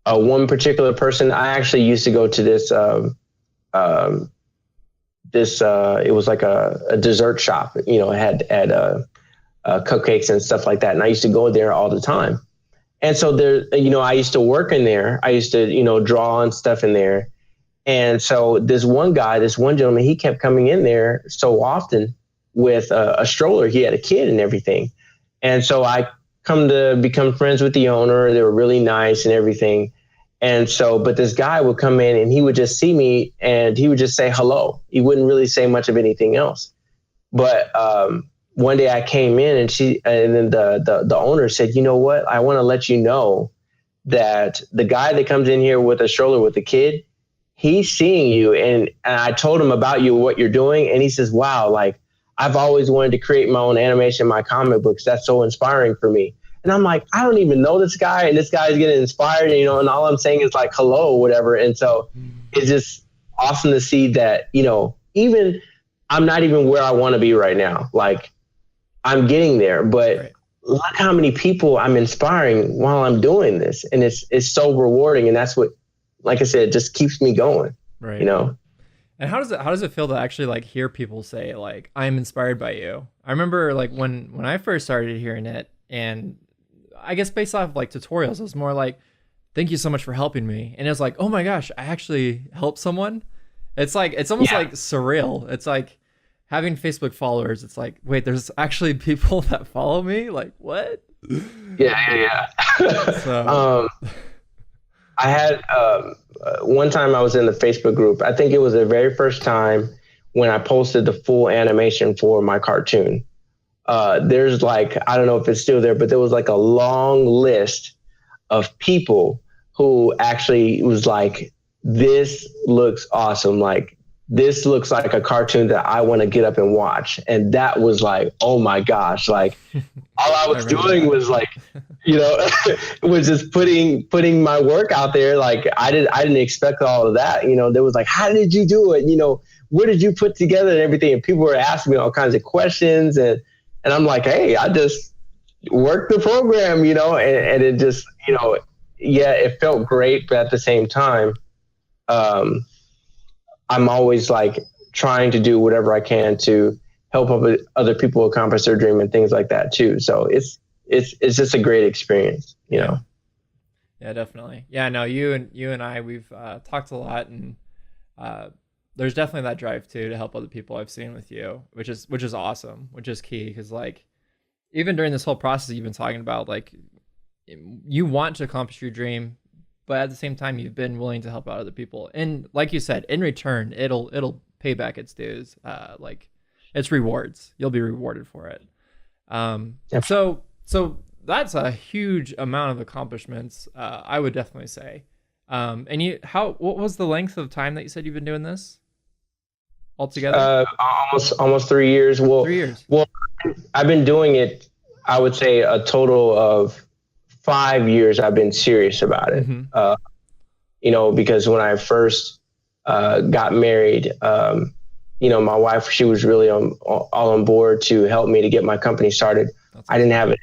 S2: One particular person, I actually used to go to this, it was like a dessert shop, it had cupcakes and stuff like that. And I used to go there all the time. And so there, I used to work in there. I used to, draw and stuff in there. And so this one gentleman, he kept coming in there so often with a stroller. He had a kid and everything. And so I come to become friends with the owner. They were really nice and everything. And so, but this guy would come in and he would just see me and he would just say hello. He wouldn't really say much of anything else. But one day I came in and then the owner said, you know what? I want to let you know that the guy that comes in here with a stroller with a kid, he's seeing you. And I told him about you, what you're doing. And he says, wow, like, I've always wanted to create my own animation, my comic books. That's so inspiring for me. And I'm like, I don't even know this guy, and this guy is getting inspired, and all I'm saying is like, hello, whatever. And so it's just awesome to see that, even I'm not even where I want to be right now. Like, I'm getting there, but right. Look how many people I'm inspiring while I'm doing this. And it's so rewarding. And that's what, like I said, just keeps me going,
S1: right. And how does it feel to actually like hear people say like, I'm inspired by you? I remember like when I first started hearing it, and I guess based off of like tutorials, it was more like, thank you so much for helping me. And it was like, oh my gosh, I actually helped someone. It's like, it's almost like surreal. It's like having Facebook followers. It's like, wait, there's actually people that follow me. Like, what?
S2: Yeah.
S1: So
S2: I had, one time I was in the Facebook group. I think it was the very first time when I posted the full animation for my cartoon. There's like, I don't know if it's still there, but there was like a long list of people who actually was like, this looks awesome. Like, this looks like a cartoon that I want to get up and watch. And that was like, oh my gosh, like all I was doing was like, was just putting my work out there. Like I didn't expect all of that. There was like, how did you do it? What did you put together and everything? And people were asking me all kinds of questions, and I'm like, hey, I just worked the program, and it just, it felt great. But at the same time, I'm always like trying to do whatever I can to help other people accomplish their dream and things like that too. So it's just a great experience,
S1: Yeah, definitely. Yeah, no, you and I, we've talked a lot, and there's definitely that drive too to help other people I've seen with you, which is awesome, which is key because like even during this whole process you've been talking about, like you want to accomplish your dream, but at the same time you've been willing to help out other people, and like you said, in return it'll pay back its dues. Like it's rewards. You'll be rewarded for it.
S2: Yep.
S1: So that's a huge amount of accomplishments. I would definitely say. And what was the length of time that you said you've been doing this altogether?
S2: Almost 3 years. Well,
S1: 3 years.
S2: Well, I've been doing it, I would say a total of 5 years. I've been serious about it. Because when I first got married, my wife, she was really all on board to help me to get my company started.
S1: That's
S2: I didn't have an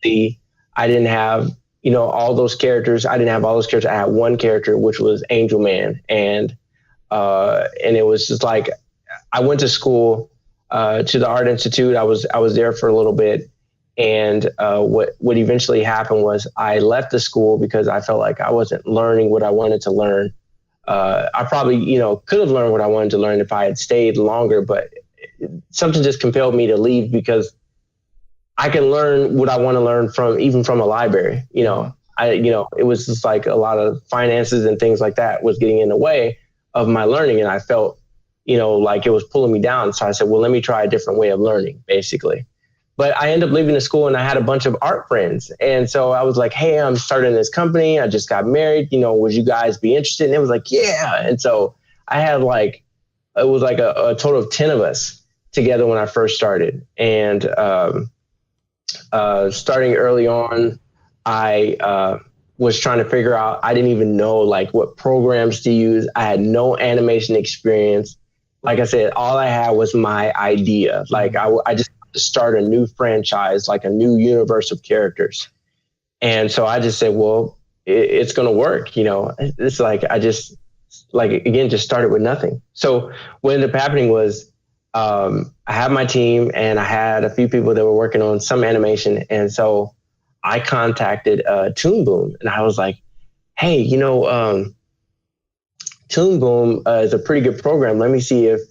S2: LLC. I didn't have, all those characters. I didn't have all those characters. I had one character, which was Angel Man. And it was just like, I went to school to the Art Institute. I was there for a little bit. And what eventually happened was I left the school because I felt like I wasn't learning what I wanted to learn. I probably, could have learned what I wanted to learn if I had stayed longer, but something just compelled me to leave because I can learn what I want to learn even from a library. It was just like a lot of finances and things like that was getting in the way of my learning. And I felt, like it was pulling me down. So I said, well, let me try a different way of learning, basically. But I ended up leaving the school and I had a bunch of art friends. And so I was like, hey, I'm starting this company. I just got married. Would you guys be interested? And it was like, yeah. And so I had it was like a total of 10 of us together when I first started. And starting early on, I was trying to figure out, I didn't even know like what programs to use. I had no animation experience. Like I said, all I had was my idea. Like I just to start a new franchise, like a new universe of characters. And so I just said, well, it's going to work. It's like, I just just started with nothing. So what ended up happening was I had my team and I had a few people that were working on some animation. And so I contacted Toon Boom and I was like, hey, Toon Boom is a pretty good program. Let me see if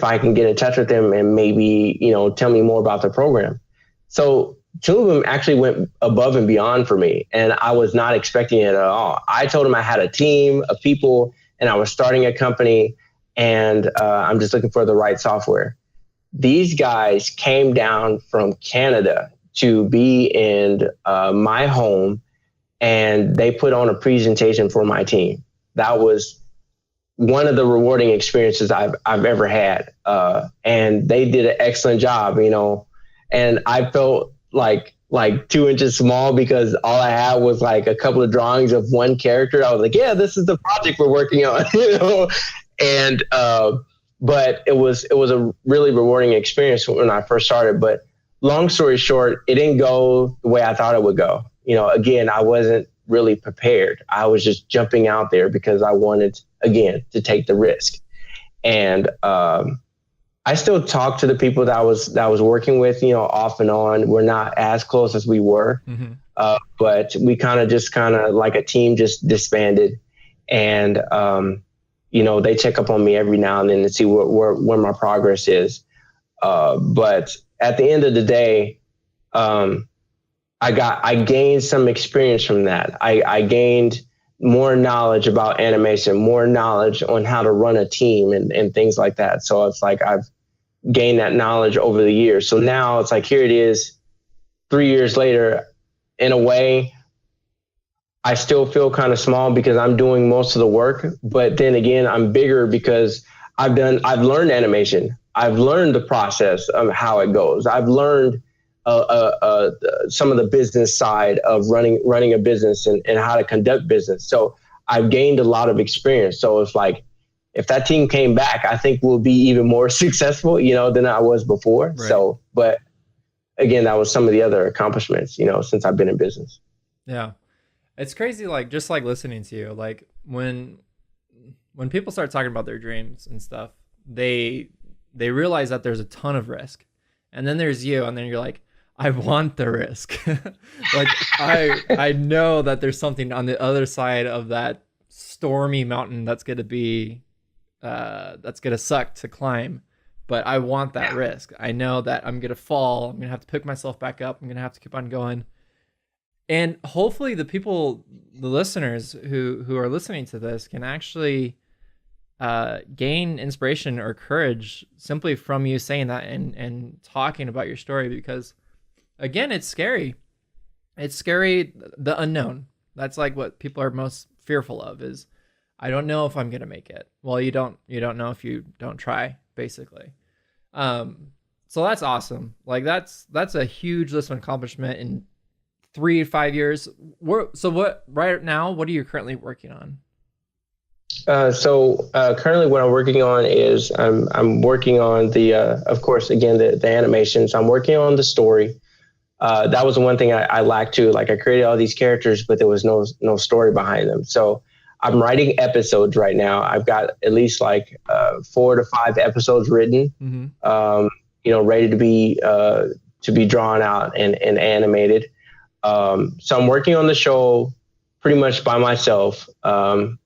S2: I can get in touch with them and maybe, tell me more about the program. So Toon Boom actually went above and beyond for me. And I was not expecting it at all. I told him I had a team of people and I was starting a company and I'm just looking for the right software. These guys came down from Canada to be in my home and they put on a presentation for my team. That was one of the rewarding experiences I've ever had. And they did an excellent job, and I felt like 2 inches small because all I had was like a couple of drawings of one character. I was like, yeah, this is the project we're working on, and, but it was a really rewarding experience when I first started. But long story short, it didn't go the way I thought it would go. Again, I wasn't really prepared. I was just jumping out there because I wanted, again, to take the risk. And I still talk to the people that I was working with, off and on. We're not as close as we were, but we kind of like a team just disbanded. And they check up on me every now and then to see where my progress is. But at the end of the day, I gained some experience from that. I gained more knowledge about animation, more knowledge on how to run a team and things like that. So it's like I've gained that knowledge over the years. So now it's like, here it is 3 years later. In a way, I still feel kind of small because I'm doing most of the work. But then again, I'm bigger because I've learned animation. I've learned the process of how it goes. I've learned some of the business side of running a business and how to conduct business. So I've gained a lot of experience. So it's like, if that team came back, I think we'll be even more successful, than I was before. Right. So, but again, that was some of the other accomplishments, since I've been in business.
S1: Yeah. It's crazy. Like, just like listening to you, like when people start talking about their dreams and stuff, they realize that there's a ton of risk. And then there's you, and then you're like, I want the risk. Like I know that there's something on the other side of that stormy mountain that's going to be that's gonna suck to climb, but I want that risk. I know that I'm gonna fall. I'm gonna have to pick myself back up. I'm gonna have to keep on going. And hopefully the listeners who are listening to this can actually gain inspiration or courage simply from you saying that and talking about your story, because again, it's scary. It's scary, the unknown. That's like what people are most fearful of, is I don't know if I'm going to make it. Well, you don't know if you don't try, basically. So that's awesome. Like that's a huge list of accomplishment in 3 to 5 years. Right now, what are you currently working on?
S2: Currently what I'm working on is I'm working on of course, again, the animation. So I'm working on the story. That was the one thing I lacked too. Like I created all these characters, but there was no story behind them. So I'm writing episodes right now. I've got at least 4 to 5 episodes written, ready to be drawn out and animated. So I'm working on the show pretty much by myself. And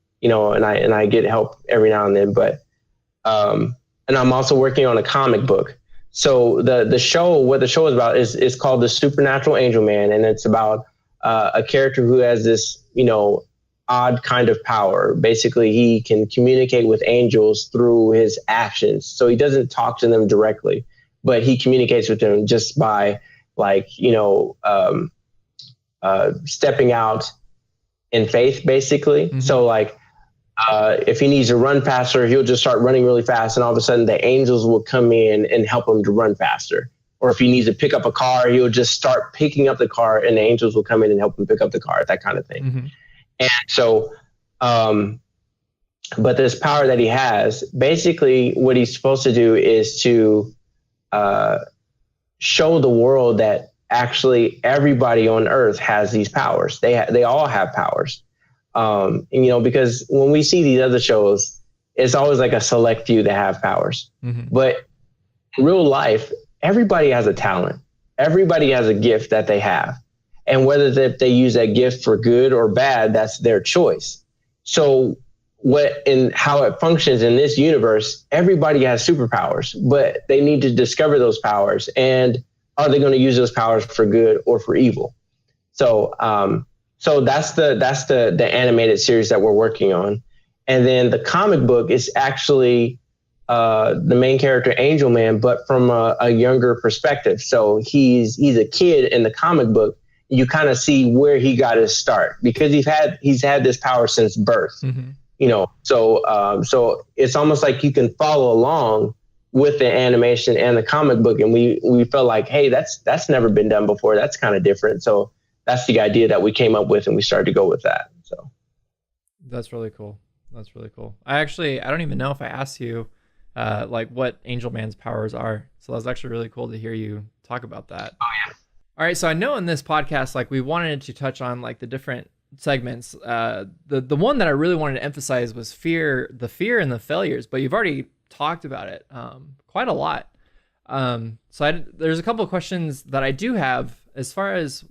S2: I get help every now and then, but, and I'm also working on a comic book. So the show, what the show is about is called The Supernatural Angel Man. And it's about, a character who has this, odd kind of power. Basically, he can communicate with angels through his actions. So he doesn't talk to them directly, but he communicates with them just by stepping out in faith, basically. Mm-hmm. So if he needs to run faster, he'll just start running really fast. And all of a sudden the angels will come in and help him to run faster. Or if he needs to pick up a car, he'll just start picking up the car and the angels will come in and help him pick up the car, that kind of thing. Mm-hmm. And so, but this power that he has, basically what he's supposed to do is to show the world that actually everybody on earth has these powers. They all have powers. Because when we see these other shows, it's always like a select few that have powers. Mm-hmm. But in real life, everybody has a talent. Everybody has a gift that they have. And whether they use that gift for good or bad, that's their choice. So how it functions in this universe, everybody has superpowers, but they need to discover those powers. And are they going to use those powers for good or for evil? So that's the animated series that we're working on. And then the comic book is actually the main character, Angel Man, but from a younger perspective. So he's a kid in the comic book. You kind of see where he got his start because he's had this power since birth. Mm-hmm. So it's almost like you can follow along with the animation and the comic book. And we felt like, hey, that's never been done before. That's kind of different. So that's the idea that we came up with, and we started to go with that. So
S1: that's really cool. I don't even know if I asked you what Angel Man's powers are. So that was actually really cool to hear you talk about that.
S2: Oh yeah.
S1: All right. So I know in this podcast, we wanted to touch on the different segments. The one that I really wanted to emphasize was the fear and the failures, but you've already talked about it quite a lot. So there's a couple of questions that I do have as far as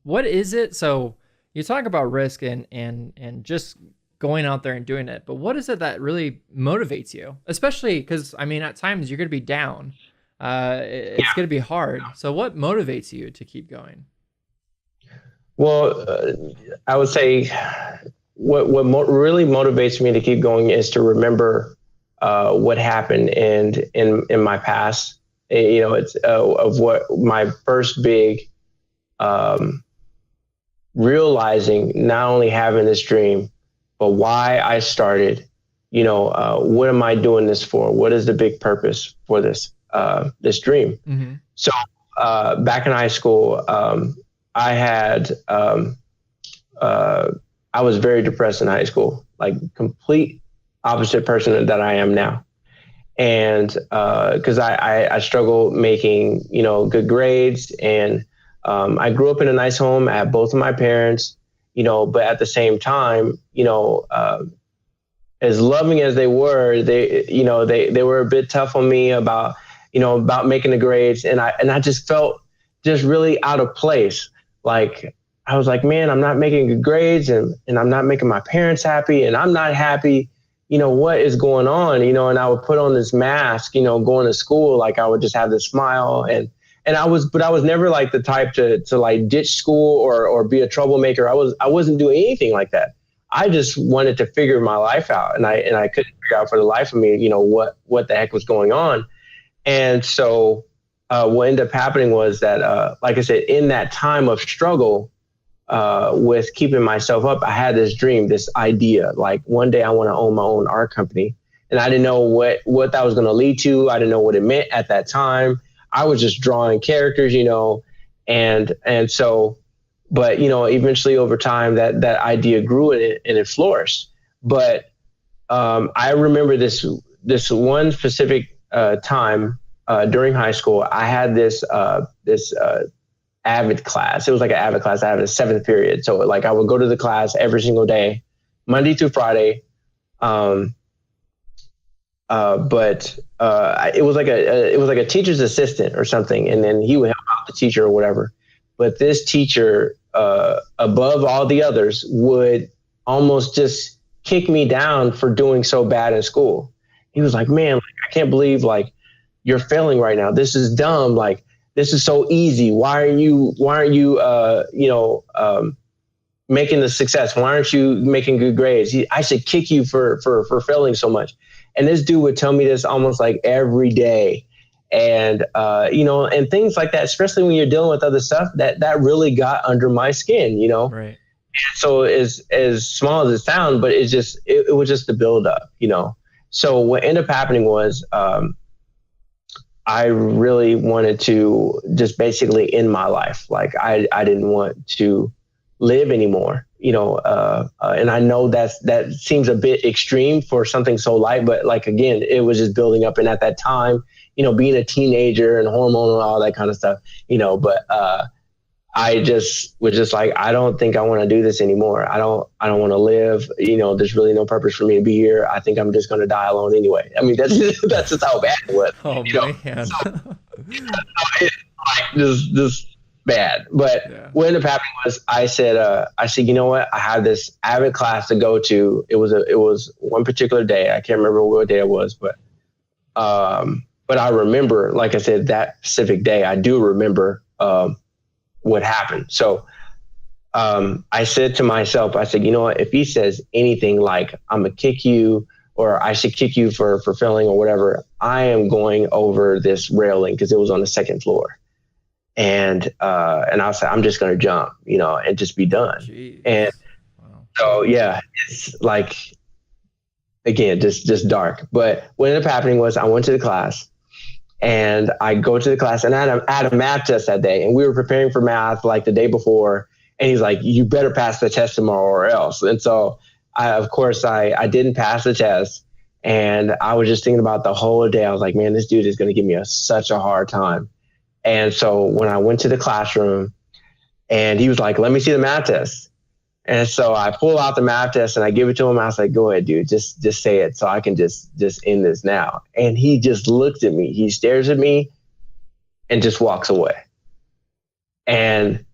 S1: what is it? So you talk about risk and just going out there and doing it, but what is it that really motivates you? Especially because, at times you're going to be down. It's going to be hard. So what motivates you to keep going?
S2: Well, I would say what really motivates me to keep going is to remember what happened in my past. It's of what my first big realizing, not only having this dream, but why I started. What am I doing this for? What is the big purpose for this dream? Mm-hmm. So back in high school, I was very depressed in high school, complete opposite person that I am now. And because I struggled making, good grades. And I grew up in a nice home. I had both of my parents, but at the same time, as loving as they were, they were a bit tough on me about making the grades. And I just felt just really out of place. I was like, man, I'm not making good grades and I'm not making my parents happy and I'm not happy. what is going on, and I would put on this mask, going to school. Like I would just have this smile but I was never like the type to like ditch school or be a troublemaker. I wasn't doing anything like that. I just wanted to figure my life out, and I couldn't figure out for the life of me, what the heck was going on. And so what ended up happening was that, like I said, in that time of struggle with keeping myself up, I had this dream, this idea, like one day I want to own my own art company. And I didn't know what that was going to lead to. I didn't know what it meant at that time. I was just drawing characters, and so, but, eventually over time that idea grew and it flourished. But I remember this one specific time during high school. I had this AVID class. It was like an AVID class. I had a 7th period. So like I would go to the class every single day, Monday through Friday. But it was like a teacher's assistant or something. And then he would help out the teacher or whatever. But this teacher, above all the others, would almost just kick me down for doing so bad in school. He was like, man, like, I can't believe like you're failing right now. This is dumb. Like, this is so easy. Why aren't you making the success? Why aren't you making good grades? I should kick you for failing so much. And this dude would tell me this almost like every day. And, and things like that, especially when you're dealing with other stuff, that really got under my skin,
S1: Right.
S2: So as small as it sounds, but it was just the build up, So what ended up happening was, I really wanted to just basically end my life. Like I didn't want to live anymore, and I know that seems a bit extreme for something so light, but like, again, it was just building up. And at that time, being a teenager and hormonal and all that kind of stuff, but I just was just like, I don't think I want to do this anymore. I don't want to live. There's really no purpose for me to be here. I think I'm just going to die alone anyway. I mean, that's just how bad it was.
S1: Oh man.
S2: So, like just bad. But what ended up happening was I said, you know what? I have this AVID class to go to. It was one particular day. I can't remember what day it was, but I remember, like I said, that specific day. I do remember what happened. So I said to myself, I said, you know what, if he says anything like I'm gonna kick you or I should kick you for failing or whatever, I am going over this railing, because it was on the 2nd floor. And I was like, I'm just gonna jump, and just be done. Jeez. And so yeah, it's like, again, just dark. But what ended up happening was I went to the class. And I go to the class, and I had a math test that day, and we were preparing for math like the day before. And he's like, you better pass the test tomorrow or else. And so of course I didn't pass the test, and I was just thinking about the whole day. I was like, man, this dude is going to give me such a hard time. And so when I went to the classroom, and he was like, let me see the math test. And so I pull out the math test and I give it to him. I was like, go ahead, dude, just say it so I can just end this now. And he just looked at me. He stares at me and just walks away. And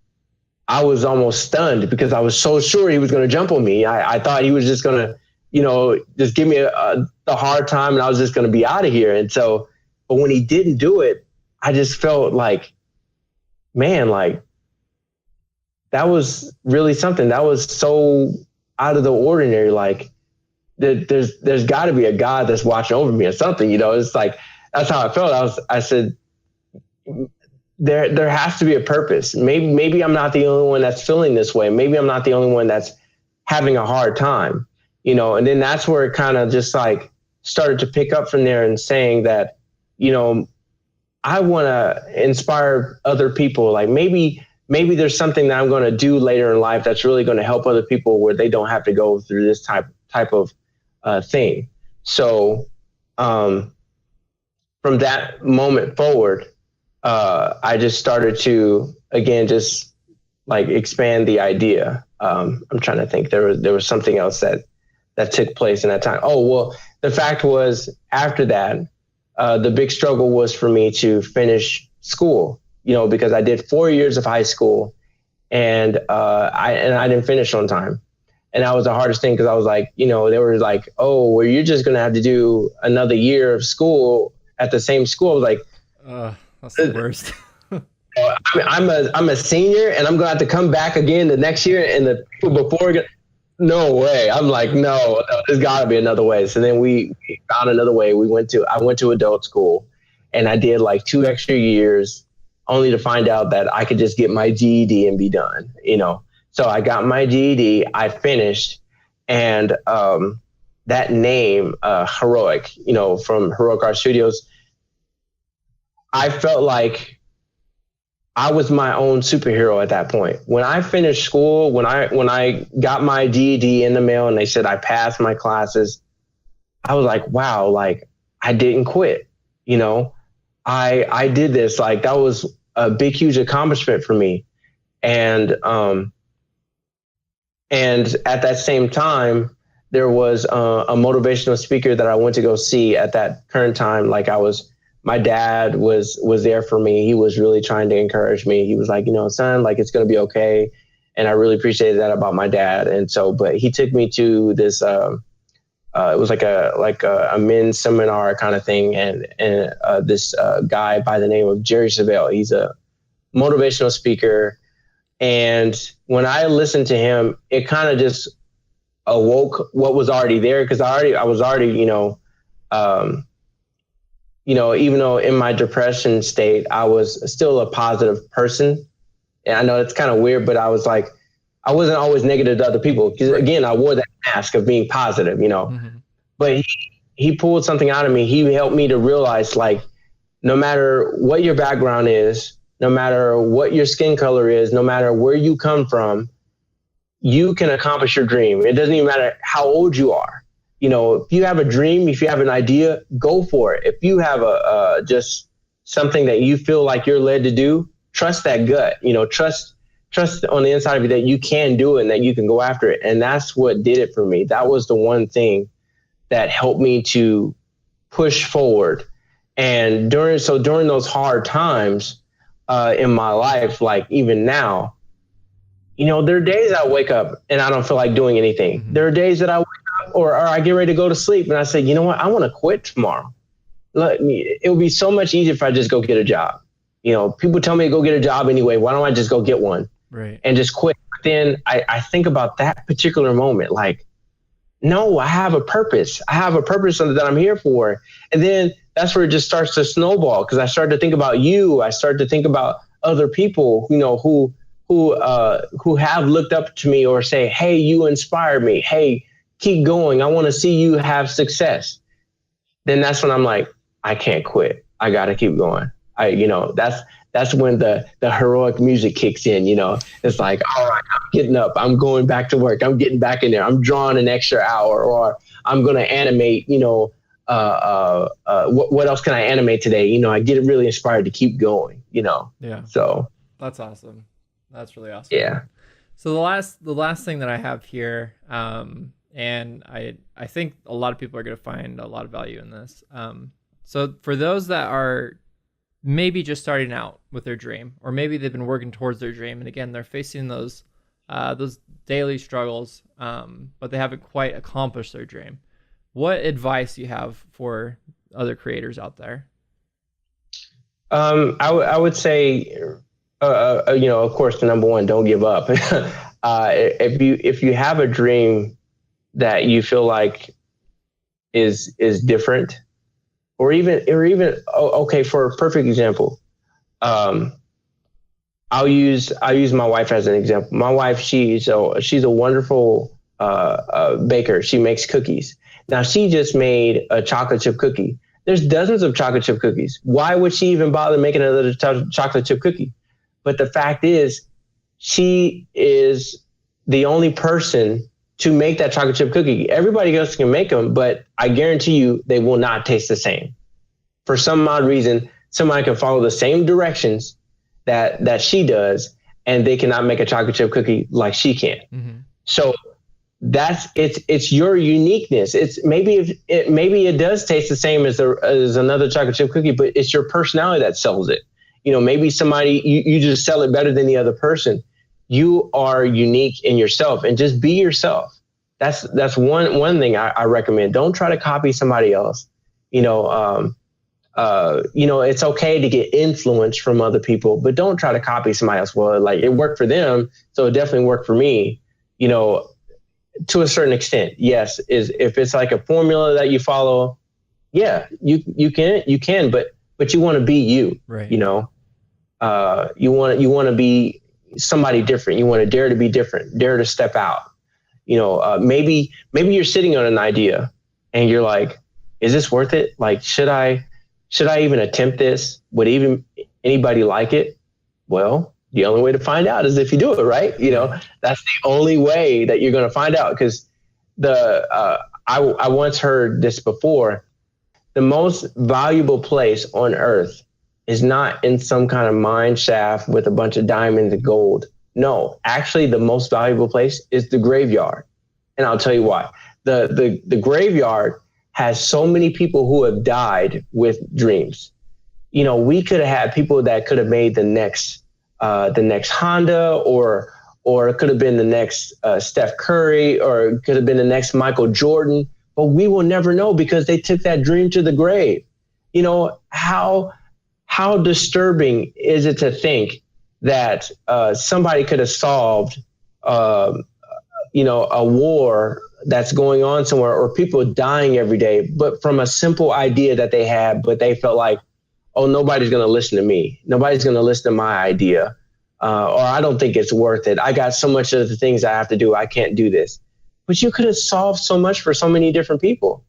S2: I was almost stunned because I was so sure he was going to jump on me. I thought he was just going to, just give me the hard time, and I was just going to be out of here. And so, but when he didn't do it, I just felt like, man, like, that was really something. That was so out of the ordinary. Like there's got to be a God that's watching over me or something. It's like, that's how I felt. I said, there has to be a purpose. Maybe I'm not the only one that's feeling this way. Maybe I'm not the only one that's having a hard time. And then that's where it kind of just like started to pick up from there, and saying that, I want to inspire other people. Like maybe there's something that I'm going to do later in life that's really going to help other people where they don't have to go through this type of thing. So from that moment forward, I just started to, again, just like expand the idea. I'm trying to think. There was something else that took place in that time. Oh, well, the fact was, after that, the big struggle was for me to finish school. Because I did 4 years of high school, and I didn't finish on time. And that was the hardest thing because I was like, you know, they were like, oh, well, you're just going to have to do another year of school at the same school. I was like,
S1: that's the worst.
S2: I'm a senior and I'm going to have to come back again the next year. And the people before, no way. I'm like, no, there's got to be another way. So then we found another way. I went to adult school and I did like 2 extra years only to find out that I could just get my GED and be done, you know. So I got my GED, I finished, and that name, Heroic, you know, from Heroic Art Studios, I felt like I was my own superhero at that point. When I finished school, when I got my GED in the mail and they said I passed my classes, I was like, wow, like I didn't quit, you know. I did this, like that was a big, huge accomplishment for me. And at that same time, there was a motivational speaker that I went to go see at that current time. Like my dad was there for me. He was really trying to encourage me. He was like, you know, son, like it's going to be okay. And I really appreciated that about my dad. And so, but he took me to this, it was like a men's seminar kind of thing. And this guy by the name of Jerry Savelle, he's a motivational speaker. And when I listened to him, it kind of just awoke what was already there. Cause I was already, even though in my depression state, I was still a positive person. And I know it's kind of weird, but I was like, I wasn't always negative to other people. Cause again, I wore that mask of being positive, you know, but he pulled something out of me. He helped me to realize, like, no matter what your background is, no matter what your skin color is, no matter where you come from, you can accomplish your dream. It doesn't even matter how old you are. You know, if you have a dream, if you have an idea, go for it. If you have just something that you feel like you're led to do, trust that gut, you know, trust on the inside of you that you can do it and that you can go after it. And that's what did it for me. That was the one thing that helped me to push forward. And during those hard times, in my life, like even now, you know, there are days I wake up and I don't feel like doing anything. There are days that I wake up or I get ready to go to sleep and I say, you know what, I want to quit tomorrow. It would be so much easier if I just go get a job. You know, people tell me to go get a job anyway. Why don't I just go get one? Right. And just quit. But then I think about that particular moment, like, no, I have a purpose. I have a purpose that I'm here for. And then that's where it just starts to snowball because I started to think about you. I started to think about other people, you know, who have looked up to me or say, hey, you inspired me. Hey, keep going. I want to see you have success. Then that's when I'm like, I can't quit. I got to keep going. That's when the heroic music kicks in, you know. It's like, all right, I'm getting up. I'm going back to work. I'm getting back in there. I'm drawing an extra hour or I'm going to animate, you know, what else can I animate today? You know, I get really inspired to keep going, you know? Yeah. So
S1: that's awesome. That's really awesome.
S2: Yeah.
S1: So the last thing that I have here, and I think a lot of people are going to find a lot of value in this. So for those that are maybe just starting out with their dream, or maybe they've been working towards their dream, and again, they're facing those daily struggles, but they haven't quite accomplished their dream. What advice do you have for other creators out there?
S2: I would say, you know, of course, the number one, don't give up. If you have a dream that you feel like is different, or even okay, for a perfect example, I'll use my wife as an example. My wife, she's a wonderful baker. She makes cookies. Now, she just made a chocolate chip cookie. There's dozens of chocolate chip cookies. Why would she even bother making another chocolate chip cookie? But the fact is, she is the only person to make that chocolate chip cookie. Everybody else can make them, but I guarantee you they will not taste the same. For some odd reason, somebody can follow the same directions that she does, and they cannot make a chocolate chip cookie like she can. So it's your uniqueness. It's maybe it does taste the same as another chocolate chip cookie, but it's your personality that sells it. You know, maybe somebody you just sell it better than the other person. You are unique in yourself, and just be yourself. that's one thing I recommend. Don't try to copy somebody else. It's okay to get influence from other people, but don't try to copy somebody else. Well, like it worked for them, so it definitely worked for me. To a certain extent, yes. If it's like a formula that you follow, yeah, you can, but you want to be you.
S1: Right.
S2: You want to be somebody different. You want to dare to be different, dare to step out. Maybe you're sitting on an idea and you're like, is this worth it? Like, should I even attempt this? Would even anybody like it? Well, the only way to find out is if you do it, right? That's the only way that you're going to find out. Because I once heard this before. The most valuable place on earth is not in some kind of mine shaft with a bunch of diamonds and gold. No, actually, the most valuable place is the graveyard. And I'll tell you why. The graveyard has so many people who have died with dreams. We could have had people that could have made the next Honda, or it could have been the next Steph Curry, or it could have been the next Michael Jordan. But we will never know because they took that dream to the grave. How disturbing is it to think that somebody could have solved, a war that's going on somewhere, or people dying every day, but from a simple idea that they had, but they felt like, oh, nobody's going to listen to me. Nobody's going to listen to my idea. Or I don't think it's worth it. I got so much of the things I have to do. I can't do this. But you could have solved so much for so many different people,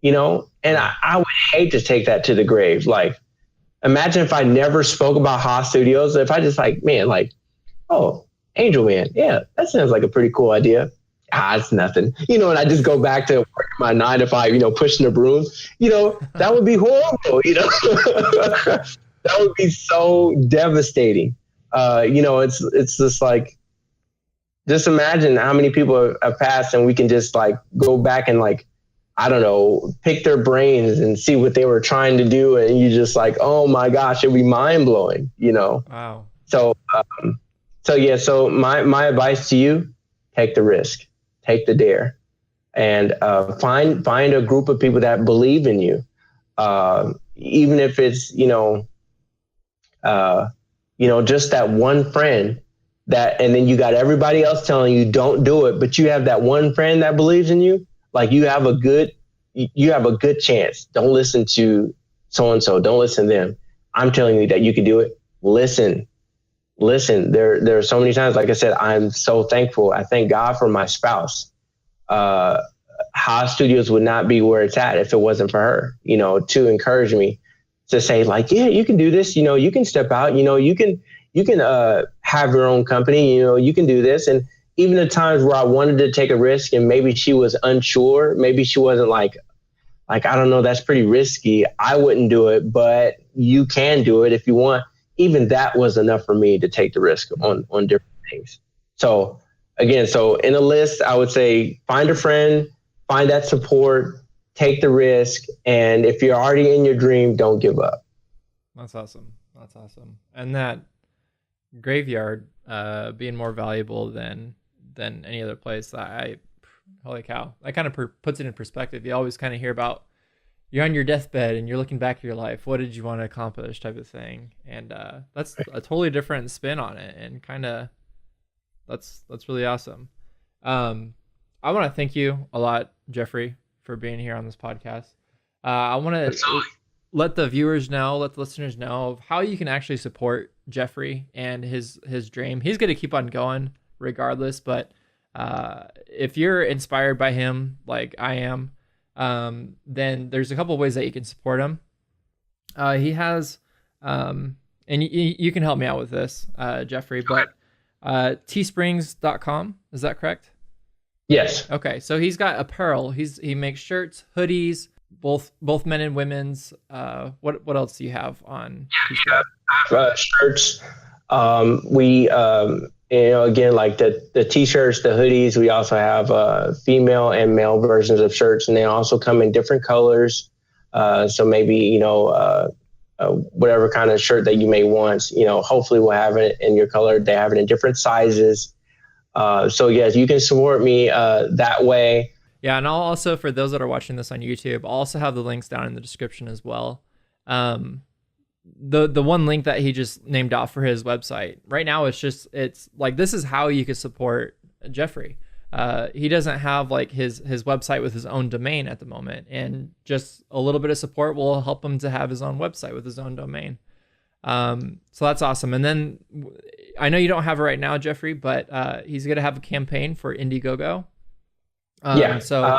S2: and I would hate to take that to the grave. Like, imagine if I never spoke about Haas Studios. If I just oh, Angel Man. Yeah, that sounds like a pretty cool idea. It's nothing, and I just go back to work my 9 to 5, pushing the broom, that would be horrible, that would be so devastating. It's just like, just imagine how many people have passed and we can just like go back and I don't know, pick their brains and see what they were trying to do. And you just like, oh my gosh, it'd be mind blowing,
S1: Wow.
S2: So my advice to you, take the risk. Take the dare, and find a group of people that believe in you, even if it's just that one friend and then you got everybody else telling you don't do it, but you have that one friend that believes in you. Like you have a good chance. Don't listen to so and so. Don't listen to them. I'm telling you that you can do it. Listen. There are so many times, like I said, I'm so thankful. I thank God for my spouse. Haas Studios would not be where it's at if it wasn't for her, to encourage me, to say like, yeah, you can do this. You can step out, you can have your own company, you can do this. And even the times where I wanted to take a risk and maybe she was unsure, maybe she wasn't like, I don't know, that's pretty risky. I wouldn't do it, but you can do it if you want. Even that was enough for me to take the risk on different things. So again, in a list, I would say find a friend, find that support, take the risk. And if you're already in your dream, don't give up.
S1: That's awesome. And that graveyard being more valuable than any other place, holy cow, that kind of puts it in perspective. You always kind of hear about, you're on your deathbed and you're looking back at your life. What did you want to accomplish, type of thing? And that's a totally different spin on it, and kind of that's really awesome. I want to thank you a lot, Jeffrey, for being here on this podcast. I want to let the viewers know, let the listeners know of how you can actually support Jeffery and his dream. He's going to keep on going regardless, but if you're inspired by him like I am, then there's a couple of ways that you can support him. He has, and you can help me out with this, Jeffrey, but teesprings.com, is that correct?
S2: Yes.
S1: Okay, so he's got apparel. He makes shirts, hoodies, both men and women's. What else do you have on?
S2: Shirts. We again, like the t-shirts, the hoodies. We also have female and male versions of shirts, and they also come in different colors. So maybe whatever kind of shirt that you may want. Hopefully we'll have it in your color. They have it in different sizes. So yes, you can support me that way.
S1: Yeah, and I'll also, for those that are watching this on YouTube, I'll also have the links down in the description as well. The one link that he just named off for his website right now, it's like, this is how you could support Jeffrey. He doesn't have like his website with his own domain at the moment, and just a little bit of support will help him to have his own website with his own domain. So that's awesome. And then I know you don't have it right now, Jeffrey, but he's going to have a campaign for Indiegogo. So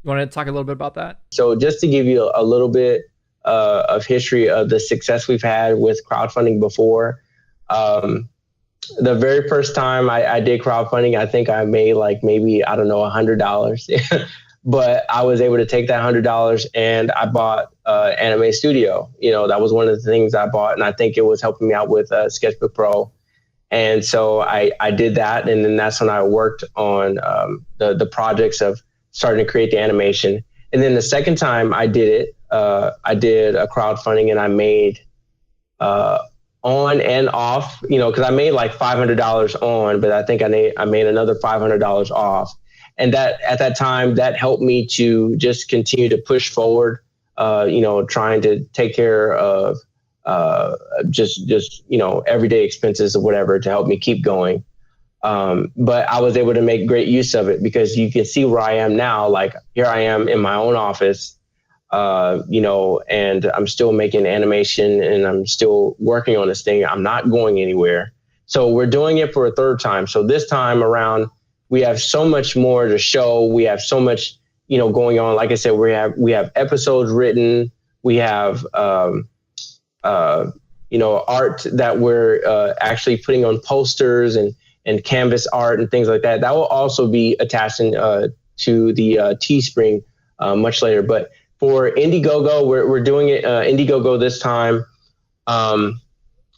S1: you want to talk a little bit about that?
S2: So just to give you a little bit of history of the success we've had with crowdfunding before. The very first time I did crowdfunding, I think I made like maybe, I don't know, $100. But I was able to take that $100 and I bought Anime Studio. That was one of the things I bought, and I think it was helping me out with Sketchbook Pro. And so I did that, and then that's when I worked on the projects of starting to create the animation. And then the second time I did it, I did a crowdfunding, and I made on and off, because I made like $500 on, but I think I made another $500 off. And that at that time, that helped me to just continue to push forward, trying to take care of just everyday expenses or whatever to help me keep going. But I was able to make great use of it, because you can see where I am now. Like, here I am in my own office, and I'm still making animation, and I'm still working on this thing. I'm not going anywhere. So we're doing it for a third time. So this time around, we have so much more to show. We have so much, going on. Like I said, we have episodes written. We have, art that we're actually putting on posters and canvas art and things like that. That will also be attached to the Teespring much later. But for Indiegogo, we're doing it Indiegogo this time.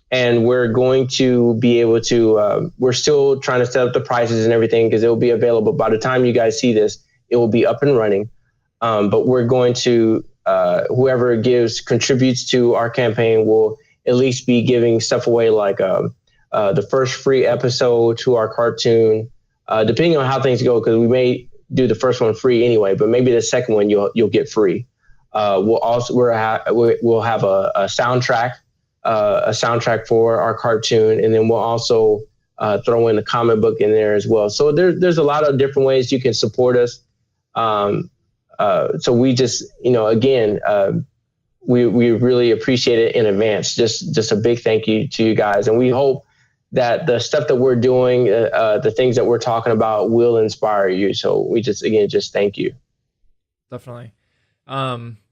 S2: And we're going to be able to, we're still trying to set up the prices and everything, because it will be available. By the time you guys see this, it will be up and running. But we're going to, whoever contributes to our campaign will at least be giving stuff away, like the first free episode to our cartoon, depending on how things go, because we may do the first one free anyway, but maybe the second one you'll get free. We'll have a soundtrack. A soundtrack for our cartoon, and then we'll also throw in the comic book in there as well. So there's a lot of different ways you can support us. So we just, again, we really appreciate it in advance. Just a big thank you to you guys, and we hope that the stuff that we're doing, the things that we're talking about, will inspire you. So we just thank you.
S1: Definitely.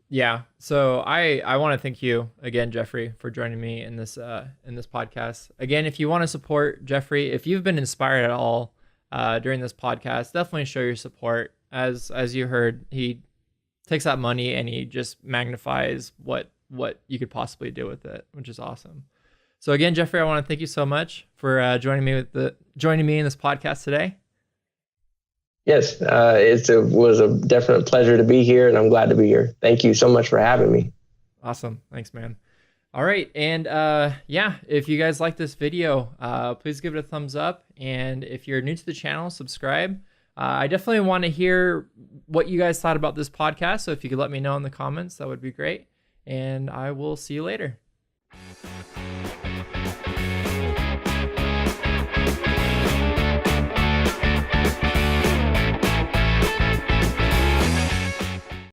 S1: Yeah. So I want to thank you again, Jeffrey, for joining me in this podcast. Again, if you want to support Jeffrey, if you've been inspired at all during this podcast, definitely show your support. As you heard, he takes that money and he just magnifies what you could possibly do with it, which is awesome. So again, Jeffrey, I want to thank you so much for joining me in this podcast today.
S2: Yes, it was a definite pleasure to be here, and I'm glad to be here. Thank you so much for having me.
S1: Awesome. Thanks, man. All right. And if you guys like this video, please give it a thumbs up. And if you're new to the channel, subscribe. I definitely want to hear what you guys thought about this podcast. So if you could let me know in the comments, that would be great. And I will see you later.